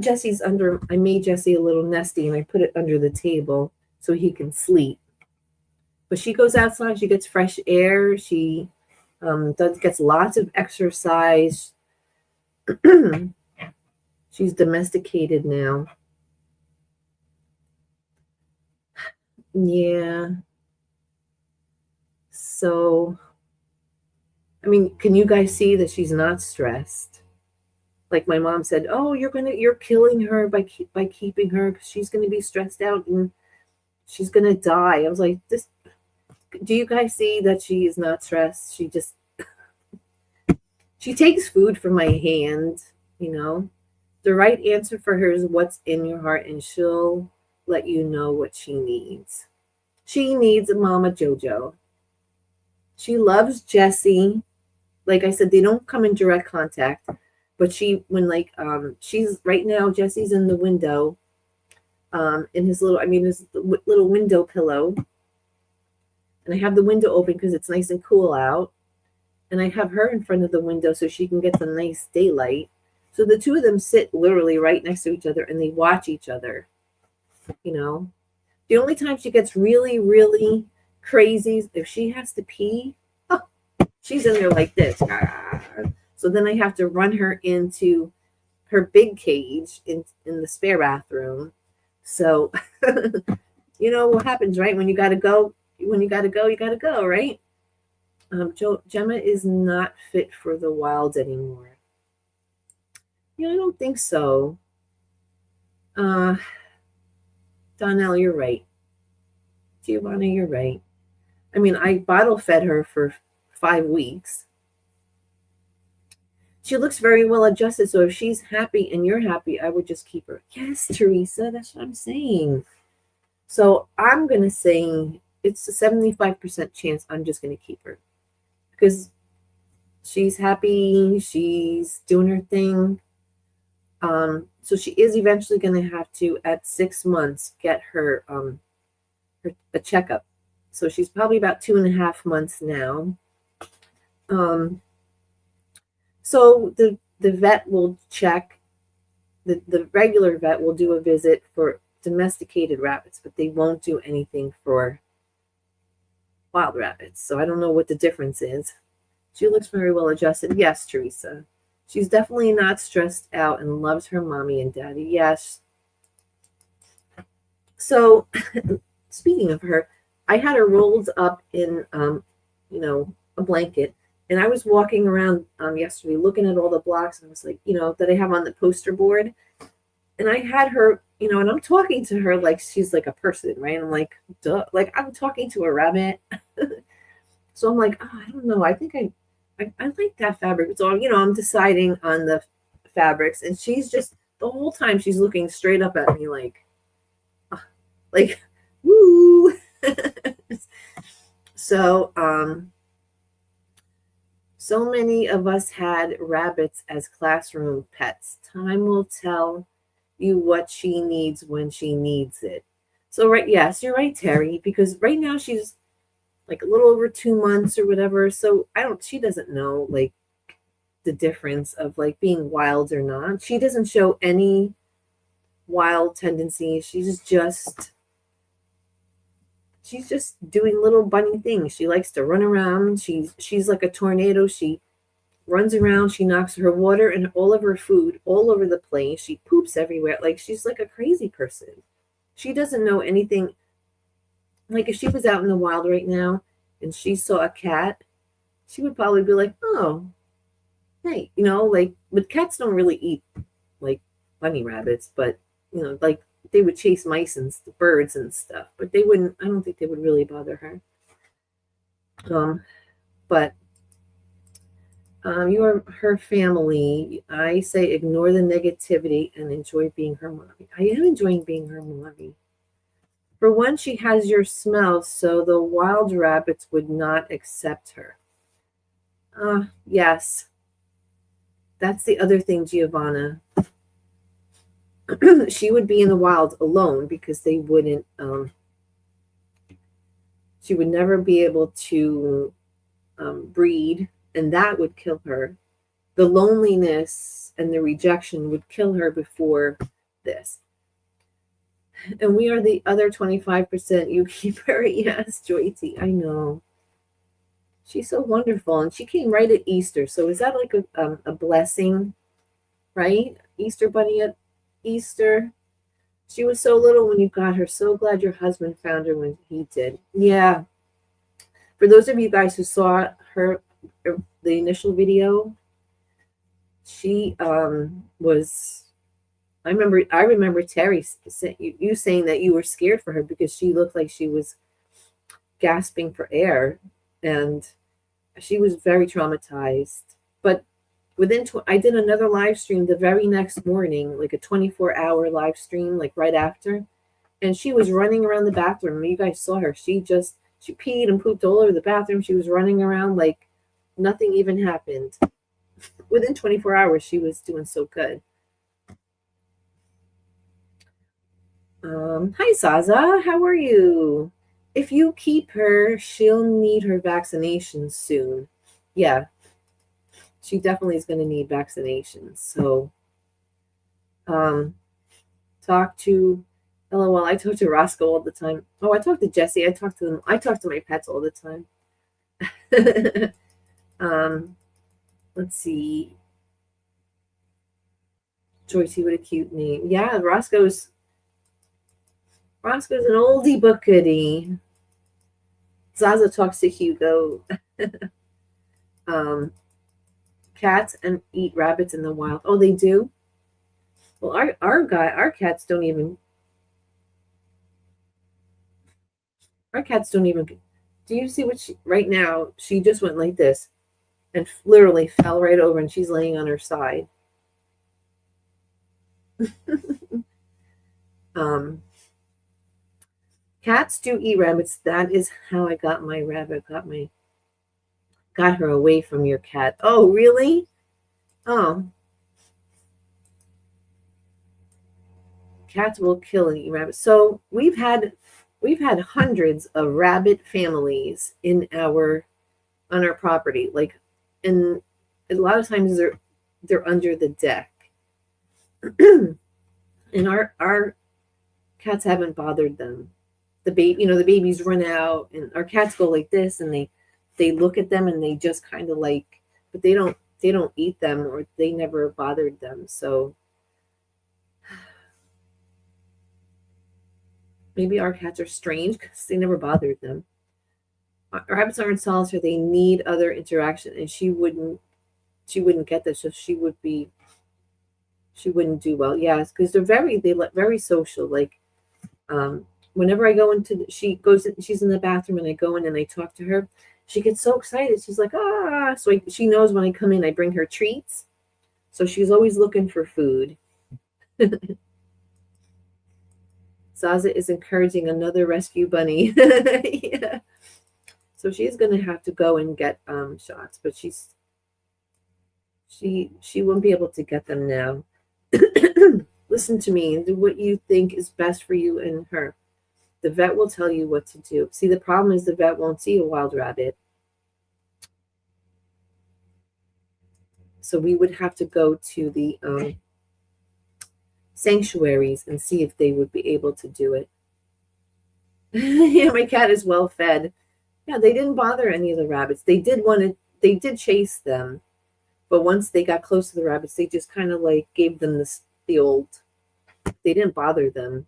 Jesse's under, I made Jesse a little nesty and I put it under the table so he can sleep. But she goes outside, she gets fresh air, she gets lots of exercise. She's domesticated now. Yeah. So, I mean, can you guys see that she's not stressed? Like my mom said, "Oh, you're killing her by keeping her because she's gonna be stressed out and she's gonna die." I was like, "This. Do you guys see that she is not stressed? She just she takes food from my hand. You know, the right answer for her is what's in your heart, and she'll let you know what she needs. She needs a Mama Jojo. She loves Jesse. Like I said, they don't come in direct contact." But she's right now, Jesse's in the window, in his little window pillow. And I have the window open because it's nice and cool out. And I have her in front of the window so she can get the nice daylight. So the two of them sit literally right next to each other and they watch each other. You know, the only time she gets really, really crazy is if she has to pee. Oh, she's in there like this. So then I have to run her into her big cage in the spare bathroom. So, you know what happens, right? When you got to go, you got to go, right? Gemma is not fit for the wild anymore. Yeah, I don't think so. Donnell, you're right. Giovanna, you're right. I mean, I bottle fed her for 5 weeks. She looks very well adjusted. So if she's happy and you're happy, I would just keep her. Yes, Teresa, that's what I'm saying. So I'm going to say it's a 75% chance I'm just going to keep her. Because she's happy. She's doing her thing. So she is eventually going to have to, at 6 months, get her a checkup. So she's probably about 2.5 months now. So the vet will check, the regular vet will do a visit for domesticated rabbits, but they won't do anything for wild rabbits. So I don't know what the difference is. She looks very well adjusted. Yes, Teresa. She's definitely not stressed out and loves her mommy and daddy. Yes. So speaking of her, I had her rolled up in, a blanket. And I was walking around yesterday looking at all the blocks, and I was like, that I have on the poster board. And I had her, and I'm talking to her like she's like a person, right? I'm like, duh, like I'm talking to a rabbit. So I'm like, I don't know. I think I like that fabric. So, I'm deciding on the fabrics. And she's just, the whole time she's looking straight up at me like, woo. So, so many of us had rabbits as classroom pets. Time will tell you what she needs when she needs it. So, right, yes, you're right, Terry, because right now she's like a little over 2 months or whatever. So she doesn't know like the difference of like being wild or not. She doesn't show any wild tendencies. She's just she's just doing little bunny things. She likes to run around. She's like a tornado. She runs around. She knocks her water and all of her food all over the place. She poops everywhere. Like she's like a crazy person. She doesn't know anything. Like if she was out in the wild right now and she saw a cat, she would probably be like, "Oh, hey," like. But cats don't really eat like bunny rabbits, but like they would chase mice and birds and stuff, but they wouldn't. I don't think they would really bother her. But you are her family. I say ignore the negativity and enjoy being her mommy. I am enjoying being her mommy. For one, she has your smell, so the wild rabbits would not accept her. Yes, that's the other thing, Giovanna. She would be in the wild alone because they wouldn't. She would never be able to breed, and that would kill her. The loneliness and the rejection would kill her before this. And we are the other 25%. You keep her. Yes, Joyty, I know. She's so wonderful. And she came right at Easter. So is that like a blessing, right? Easter bunny at Easter. She was so little when you got her. So glad your husband found her when he did. Yeah. For those of you guys who saw her, the initial video, she was. I remember Terry you saying that you were scared for her because she looked like she was gasping for air, and she was very traumatized. But I did another live stream the very next morning, like a 24-hour live stream, like right after, and she was running around the bathroom. You guys saw her. She peed and pooped all over the bathroom. She was running around like nothing even happened. Within 24 hours, she was doing so good. Hi, Zaza. How are you? If you keep her, she'll need her vaccination soon. Yeah, she definitely is going to need vaccinations. So, talk to LOL. I talk to Roscoe all the time. Oh, I talk to Jesse. I talk to them. I talk to my pets all the time. Let's see. Joycey, what a cute name. Yeah, Roscoe's an oldie but goodie. Zaza talks to Hugo. Cats and eat rabbits in the wild. Oh, they do? Well, our cats don't even. Our cats don't even. Do you see what right now? She just went like this and literally fell right over, and she's laying on her side. Cats do eat rabbits. That is how I got my rabbit. Got her away from your cat. Oh, really? Oh. Cats will kill and eat rabbits. So we've had hundreds of rabbit families on our property. Like, and a lot of times they're under the deck. And our cats haven't bothered them. The babies run out, and our cats go like this, and they look at them, and they just kind of like, but they don't eat them, or they never bothered them. So maybe our cats are strange because they never bothered them. Our rabbits aren't solitary; they need other interaction, and she wouldn't get this, so she wouldn't do well. Yes, because they're very social. Like, whenever I go into, she's in the bathroom, and I go in and I talk to her. She gets so excited. She's like, ah! So she knows when I come in, I bring her treats. So she's always looking for food. Zaza is encouraging another rescue bunny. Yeah. So she's going to have to go and get shots, but she won't be able to get them now. Listen to me and do what you think is best for you and her. The vet will tell you what to do. See, the problem is the vet won't see a wild rabbit. So we would have to go to the sanctuaries and see if they would be able to do it. Yeah, my cat is well fed. Yeah, they didn't bother any of the rabbits. They did chase them, but once they got close to the rabbits, they just kind of like gave them the old. They didn't bother them.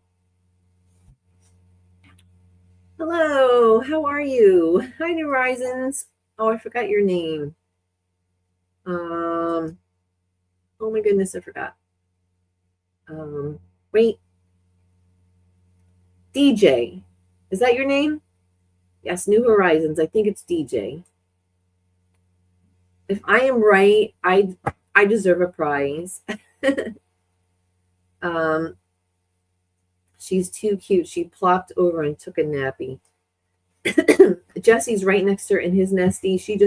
Hello, how are you? Hi, New Horizons. Oh, I forgot your name. Oh my goodness, I forgot. Wait, DJ. Is that your name? Yes, New Horizons. I think it's DJ. If I am right, I deserve a prize. um, she's too cute. She plopped over and took a nappy. Jesse's right next to her in his nesty. She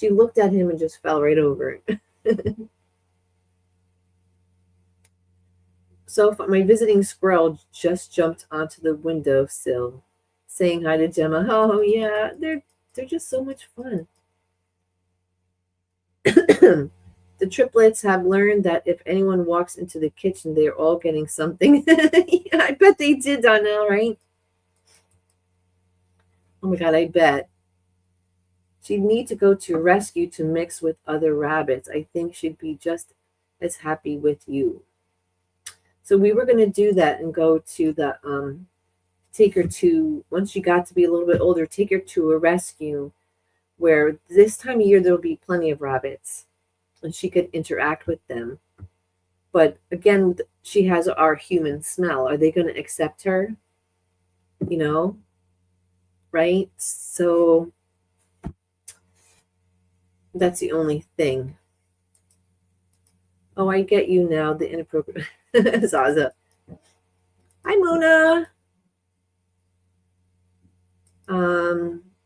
looked at him and just fell right over. So my visiting squirrel just jumped onto the windowsill, saying hi to Gemma. Oh yeah, they're just so much fun. The triplets have learned that if anyone walks into the kitchen, they're all getting something. Yeah, I bet they did, Donnell, right? Oh my god, I bet. She'd need to go to rescue to mix with other rabbits. I think she'd be just as happy with you. So we were gonna do that and go to the take her to, once she got to be a little bit older, take her to a rescue where this time of year there'll be plenty of rabbits and she could interact with them. But again, she has our human smell. Are they going to accept her? You know, right? So that's the only thing. Oh, I get you now. The inappropriate Zaza. Hi, Mona.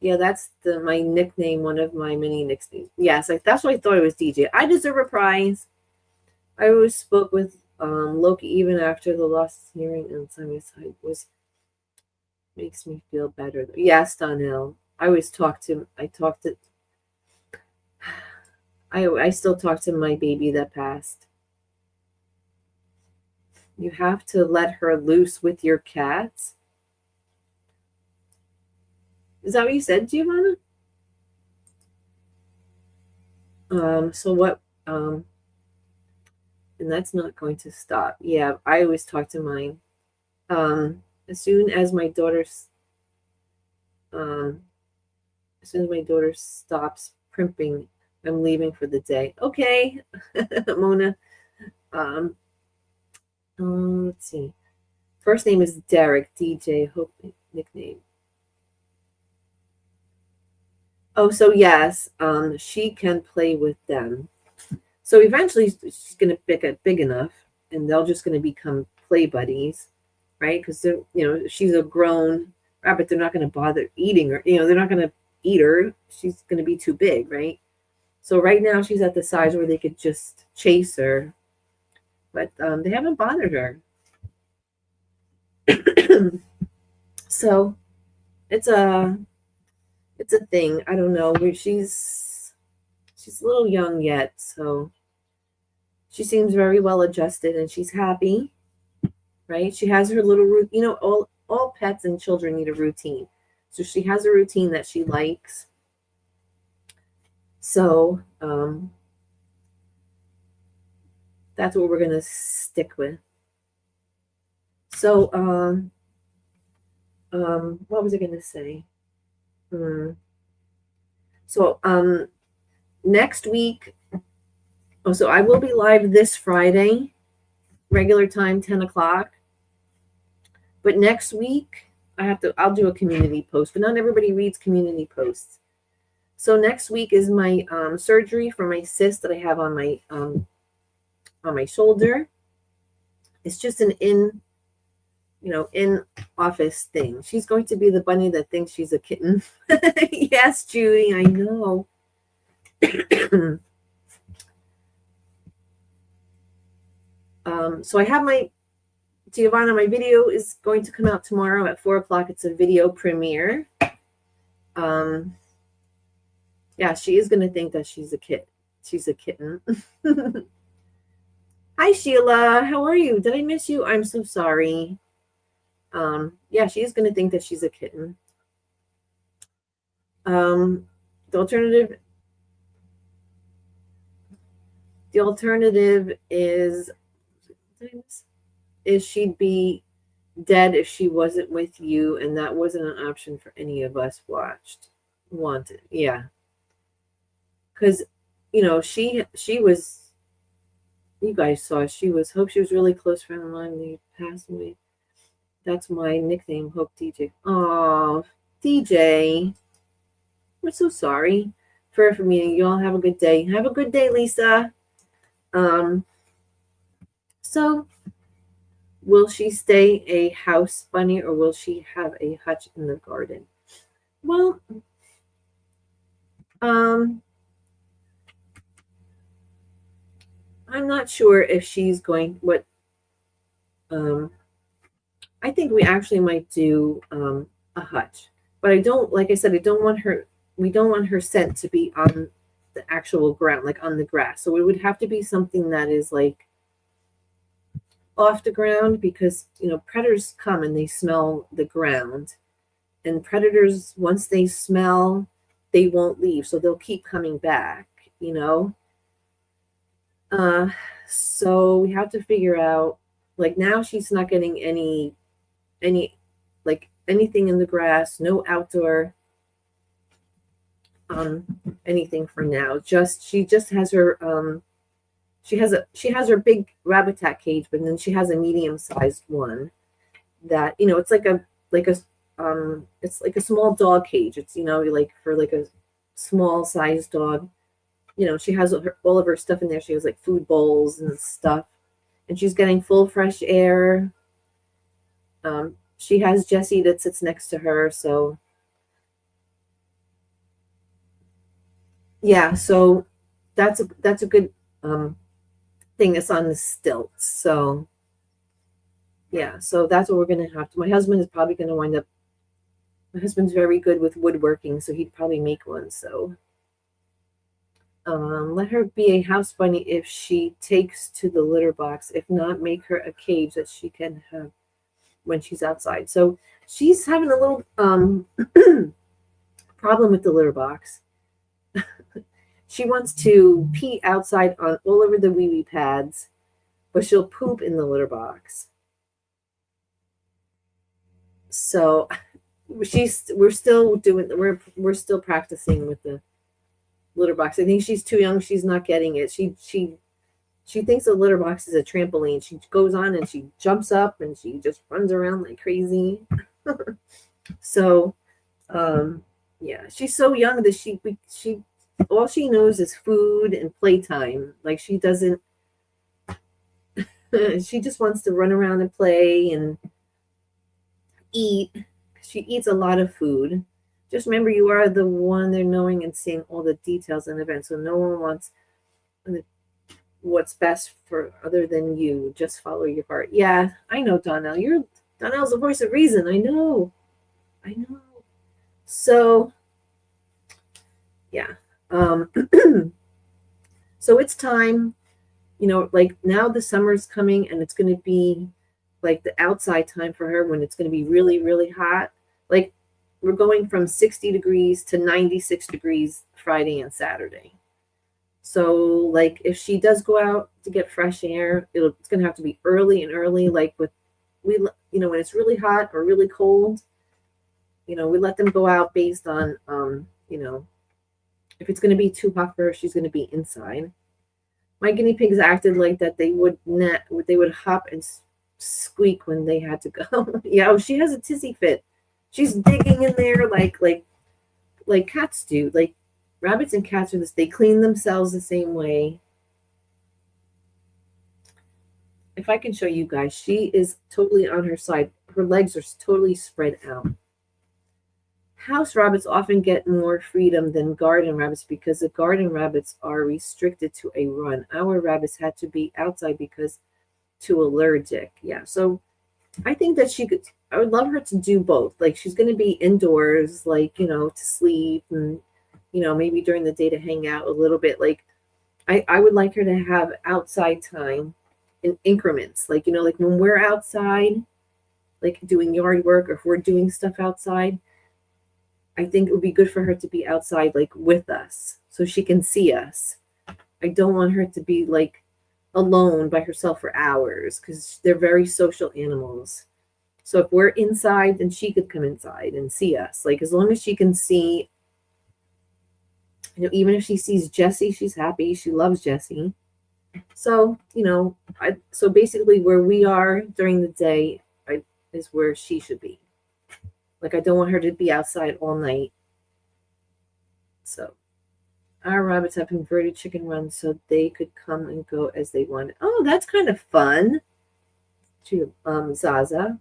Yeah, that's my nickname, one of my many nicknames. Yes, that's why I thought it was DJ. I deserve a prize. I always spoke with Loki even after the lost hearing on Simon's side was makes me feel better. Yes, Donnell. I always talk to I still talk to my baby that passed. You have to let her loose with your cats. Is that what you said, Giovanna? So what and that's not going to stop. Yeah, I always talk to mine. As soon as my daughter's um as soon as my daughter stops primping, I'm leaving for the day. Okay, Mona. Um, let's see. First name is Derek, DJ, hope nickname. Oh, so yes, she can play with them. So eventually she's going to get big enough and they're just going to become play buddies, right? Because she's a grown rabbit. They're not going to bother eating her. They're not going to eat her. She's going to be too big, right? So right now she's at the size where they could just chase her, but they haven't bothered her. So it's a thing. I don't know. She's a little young yet, so she seems very well adjusted and she's happy, right? She has her little routine. All pets and children need a routine. So she has a routine that she likes. So that's what we're gonna stick with. So what was I gonna say? So next week, so I will be live this Friday, regular time, 10 o'clock. But next week, I'll do a community post, but not everybody reads community posts. So next week is my surgery for my cyst that I have on my shoulder. It's just an in office thing. She's going to be the bunny that thinks she's a kitten. Yes, Judy, I know. So I have my Giovanna, my video is going to come out tomorrow at 4 o'clock. It's a video premiere. Yeah, she is going to think that she's a kid. She's a kitten. Hi, Sheila. How are you? Did I miss you? I'm so sorry. Yeah, she's going to think that she's a kitten. Um, the alternative is she'd be dead if she wasn't with you, and that wasn't an option for any of us wanted. Yeah, because she was, you guys saw, she was Hope. She was really close friend of mine. They passed away. That's my nickname, Hope DJ. Oh, DJ, we're so sorry for meeting. You all have a good day. Have a good day, Lisa. So will she stay a house bunny or will she have a hutch in the garden? Well, I'm not sure if she's going. I think we actually might do a hutch, but I don't. Like I said, I don't want her. We don't want her scent to be on the actual ground, like on the grass. So it would have to be something that is like off the ground, because predators come and they smell the ground, and predators, once they smell, they won't leave, so they'll keep coming back. uh so we have to figure out, like, now she's not getting any like anything in the grass, no outdoor anything for now. She just has her she has her big rabbit cage, but then she has a medium-sized one that, it's it's like a small dog cage. It's, like for like a small sized dog. She has all of her stuff in there. She has like food bowls and stuff, and she's getting full fresh air. She has Jessie that sits next to her, so yeah. So that's a good thing that's on the stilts. So yeah, so that's what we're gonna have to. My husband is probably gonna wind up. My husband's very good with woodworking, so he'd probably make one. So let her be a house bunny if she takes to the litter box. If not, make her a cage that she can have when she's outside. So she's having a little problem with the litter box. She wants to pee outside on all over the wee wee pads, but she'll poop in the litter box. So we're still practicing with the litter box. I think she's too young. She's not getting it. She thinks a litter box is a trampoline. She goes on and she jumps up and she just runs around like crazy. So, yeah, she's so young that she all she knows is food and playtime. Like, she doesn't. She just wants to run around and play and eat. She eats a lot of food. Just remember, you are the one they're knowing and seeing all the details and events. So no one wants what's best for other than you. Just follow your heart. Yeah, I know, Donnell. Donnell's the voice of reason. I know. So yeah. So it's time, like, now the summer's coming and it's going to be like the outside time for her, when it's going to be really, really hot. Like, we're going from 60 degrees to 96 degrees Friday and Saturday. So, like, if she does go out to get fresh air, it's going to have to be early, like when it's really hot or really cold, we let them go out based on, if it's going to be too hot for her, she's going to be inside. My guinea pigs acted like that. They would hop and squeak when they had to go. Yeah, she has a tizzy fit. She's digging in there like cats do. Like, rabbits and cats are this. They clean themselves the same way. If I can show you guys, she is totally on her side. Her legs are totally spread out. House rabbits often get more freedom than garden rabbits because the garden rabbits are restricted to a run. Our rabbits had to be outside because too allergic. Yeah, so I think that I would love her to do both. Like, she's going to be indoors, like, to sleep, and, maybe during the day to hang out a little bit. Like, I would like her to have outside time in increments. Like, like when we're outside, like doing yard work, or if we're doing stuff outside, I think it would be good for her to be outside, like with us, so she can see us. I don't want her to be like alone by herself for hours because they're very social animals. So if we're inside, then she could come inside and see us. Like as long as she can see, even if she sees Jessie, she's happy. She loves Jessie. So, so basically where we are during the day is where she should be. Like I don't want her to be outside all night. So our rabbits have converted chicken runs so they could come and go as they wanted. Oh, that's kind of fun. To Zaza.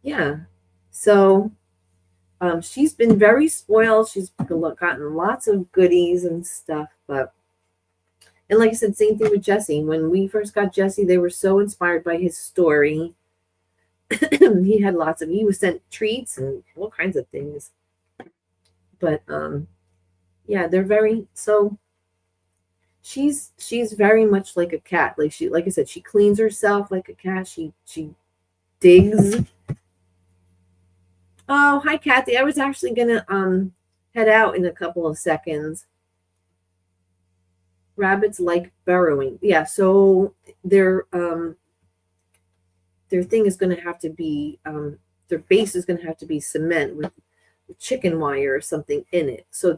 Yeah. So she's been very spoiled. She's gotten lots of goodies and stuff, and like I said, same thing with Jesse. When we first got Jesse, they were so inspired by his story. He was sent treats and all kinds of things. But yeah, they're very so she's very much like a cat. Like I said, she cleans herself like a cat. She digs. Oh, hi Kathy. I was actually gonna head out in a couple of seconds. Rabbits like burrowing. Yeah, so their thing is going to have to be their base is going to have to be cement with chicken wire or something in it, so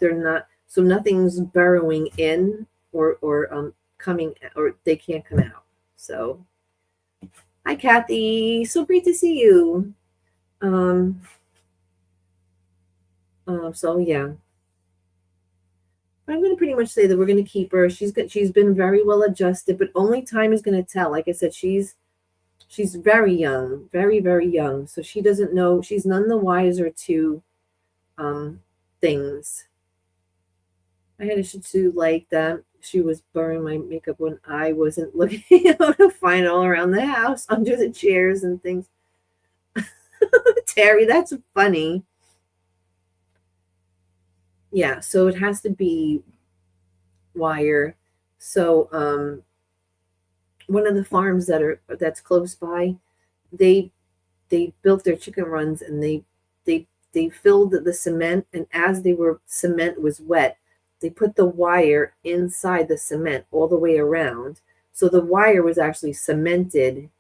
nothing's burrowing in or coming, or they can't come out. So hi Kathy, so great to see you. So yeah, I'm going to pretty much say that we're going to keep her. She's been very well adjusted, but only time is going to tell. Like I said, she's very young, very, very young. So she doesn't know, she's none the wiser to things. I had a Shih Tzu like that. She was burning my makeup when I wasn't looking to find all around the house, under the chairs and things. Terry, that's funny. Yeah, so it has to be wire. So one of the farms that's close by, they built their chicken runs, and they filled the cement, and as cement was wet, they put the wire inside the cement all the way around, so the wire was actually cemented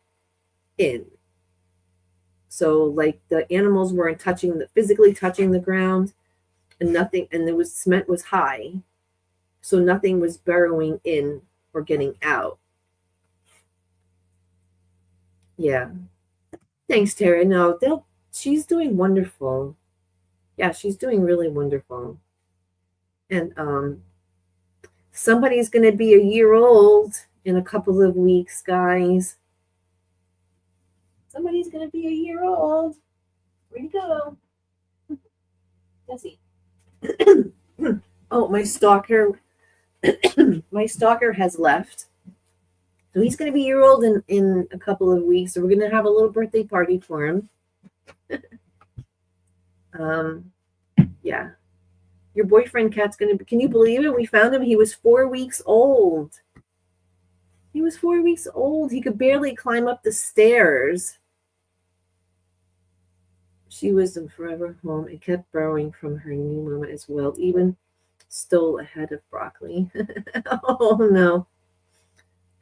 in. So like the animals weren't physically touching the ground, and nothing, and cement was high, so nothing was burrowing in or getting out. Yeah. Thanks, Tara. No, she's doing wonderful. Yeah, she's doing really wonderful. And somebody's going to be a year old in a couple of weeks, guys. Somebody's going to be a year old. Where'd he go? Jesse. Oh, my stalker. My stalker has left. So he's going to be a year old in a couple of weeks. So we're going to have a little birthday party for him. Yeah. Your boyfriend cat's going to be, can you believe it? We found him. He was 4 weeks old. He was 4 weeks old. He could barely climb up the stairs. She was in forever home and kept borrowing from her new mama as well, even stole a head of broccoli. Oh, no.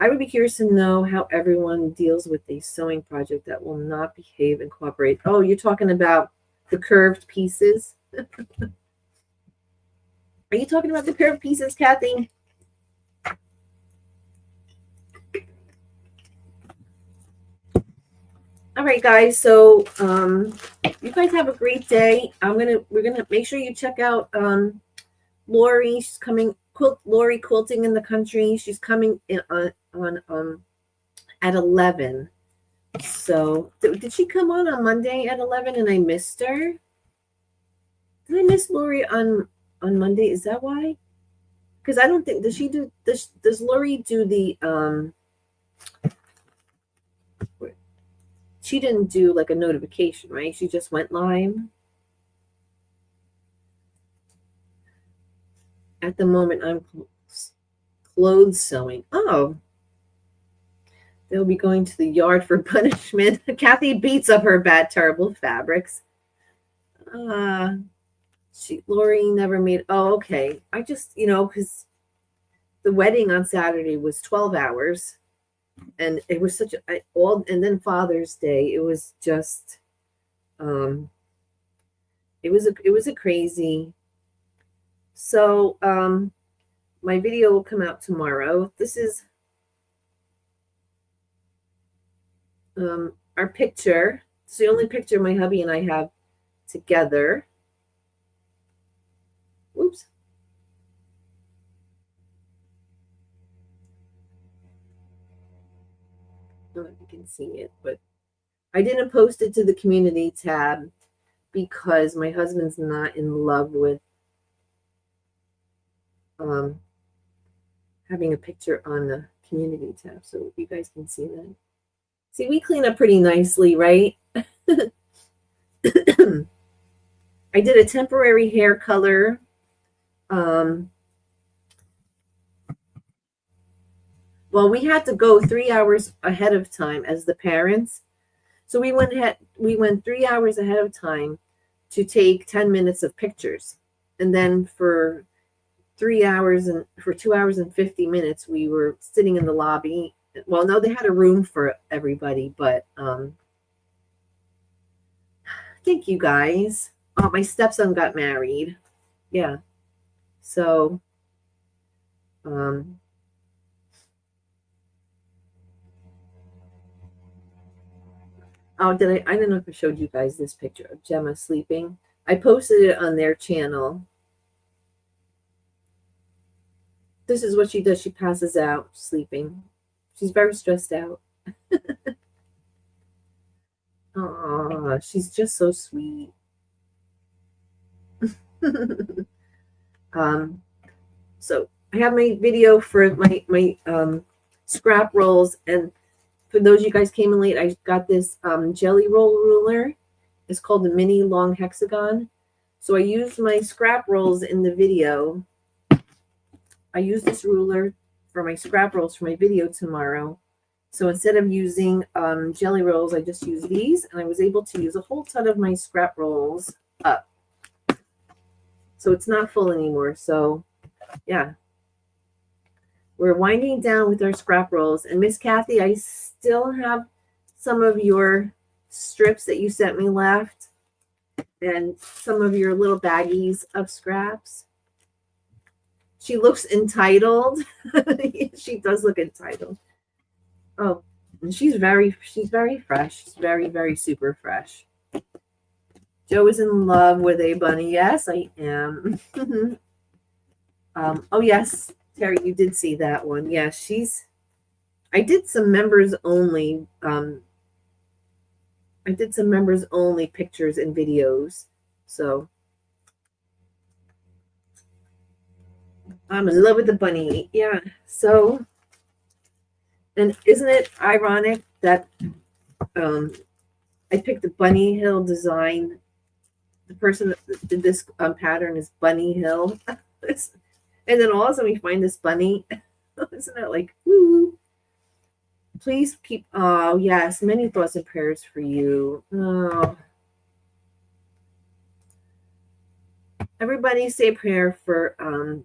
I would be curious to know how everyone deals with a sewing project that will not behave and cooperate. Oh, you're talking about the curved pieces? Are you talking about the curved pieces, Kathy? All right, guys. So you guys have a great day. We're gonna make sure you check out Lori. She's coming. Lori Quilting in the Country. She's coming in on at 11. So did she come on Monday at 11 and I missed her? Did I miss Lori on Monday? Is that why? Because I don't think, does Lori do the she didn't do like a notification, right? She just went live. At the moment, I'm clothes sewing. Oh, They'll be going to the yard for punishment. Kathy beats up her bad, terrible fabrics. Lori never made. Oh, okay. I just, because the wedding on Saturday was 12 hours, and it was such a and then Father's Day. It was just, it was a crazy. So, my video will come out tomorrow. This is our picture. It's the only picture my hubby and I have together. Whoops. I don't know if you can see it, but I didn't post it to the community tab because my husband's not in love with having a picture on the community tab, so you guys can see that. See, we clean up pretty nicely, right? I did a temporary hair color. Well, we had to go 3 hours ahead of time as the parents. So we went 3 hours ahead of time to take 10 minutes of pictures. And then for 2 hours and 50 minutes, we were sitting in the lobby. Well, no, they had a room for everybody, but thank you guys. Oh, my stepson got married. Yeah. So oh, I don't know if I showed you guys this picture of Gemma sleeping. I posted it on their channel. This is what she does. She passes out sleeping. She's very stressed out. Oh, she's just so sweet. So I have my video for my scrap rolls, and for those of you guys came in late, I got this jelly roll ruler. It's called the mini long hexagon. So I used my scrap rolls in the video. I use this ruler for my scrap rolls for my video tomorrow. So instead of using jelly rolls, I just use these, and I was able to use a whole ton of my scrap rolls up. So it's not full anymore. So yeah, we're winding down with our scrap rolls. And Miss Kathy, I still have some of your strips that you sent me left, and some of your little baggies of scraps. She looks entitled. She does look entitled. Oh, and she's very fresh. She's very, very super fresh. Joe is in love with a bunny. Yes, I am. Oh yes, Terry, you did see that one. Yeah, I did some members only. I did some members only pictures and videos. So I'm in love with the bunny. Yeah. So, and isn't it ironic that I picked the Bunny Hill design? The person that did this pattern is Bunny Hill. And then all of a sudden we find this bunny. Isn't that like, woo? Please keep, oh, yes, many thoughts and prayers for you. Oh. Everybody say a prayer for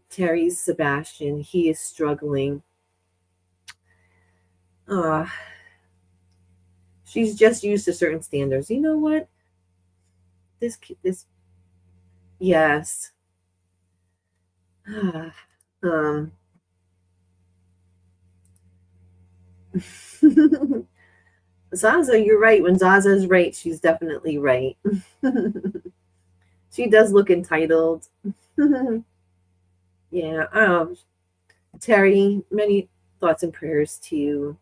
Terry's Sebastian. He is struggling. She's just used to certain standards. You know what? This, yes. Zaza, you're right. When Zaza's right, she's definitely right. She does look entitled. Yeah. Terry, many thoughts and prayers to you.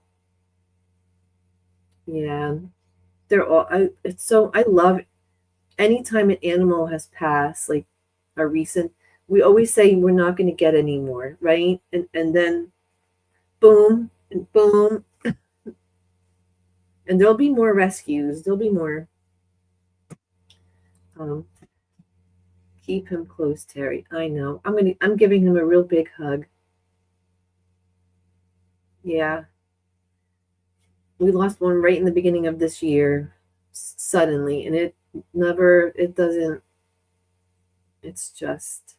Yeah. They're all I love anytime an animal has passed, like a recent, we always say we're not going to get any more, right? And then boom and boom. And there'll be more rescues. There'll be more. Keep him close, Terry. I know. I'm giving him a real big hug. Yeah. We lost one right in the beginning of this year suddenly, and it doesn't, it's just,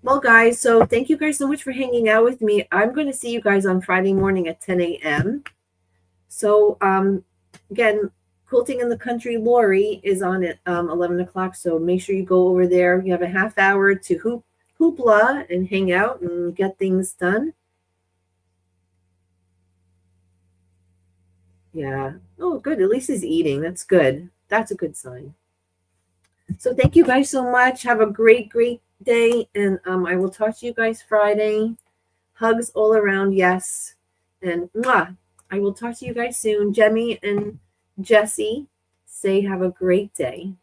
well, guys, so thank you guys so much for hanging out with me. I'm going to see you guys on Friday morning at 10 a.m. So, again, Quilting in the Country Lori is on at 11 o'clock. So make sure you go over there. You have a half hour to hoopla and hang out and get things done. Yeah. Oh, good. At least he's eating. That's good. That's a good sign. So thank you guys so much. Have a great, great day. And I will talk to you guys Friday. Hugs all around. Yes. And mwah, I will talk to you guys soon. Jemmy and Jesse say have a great day.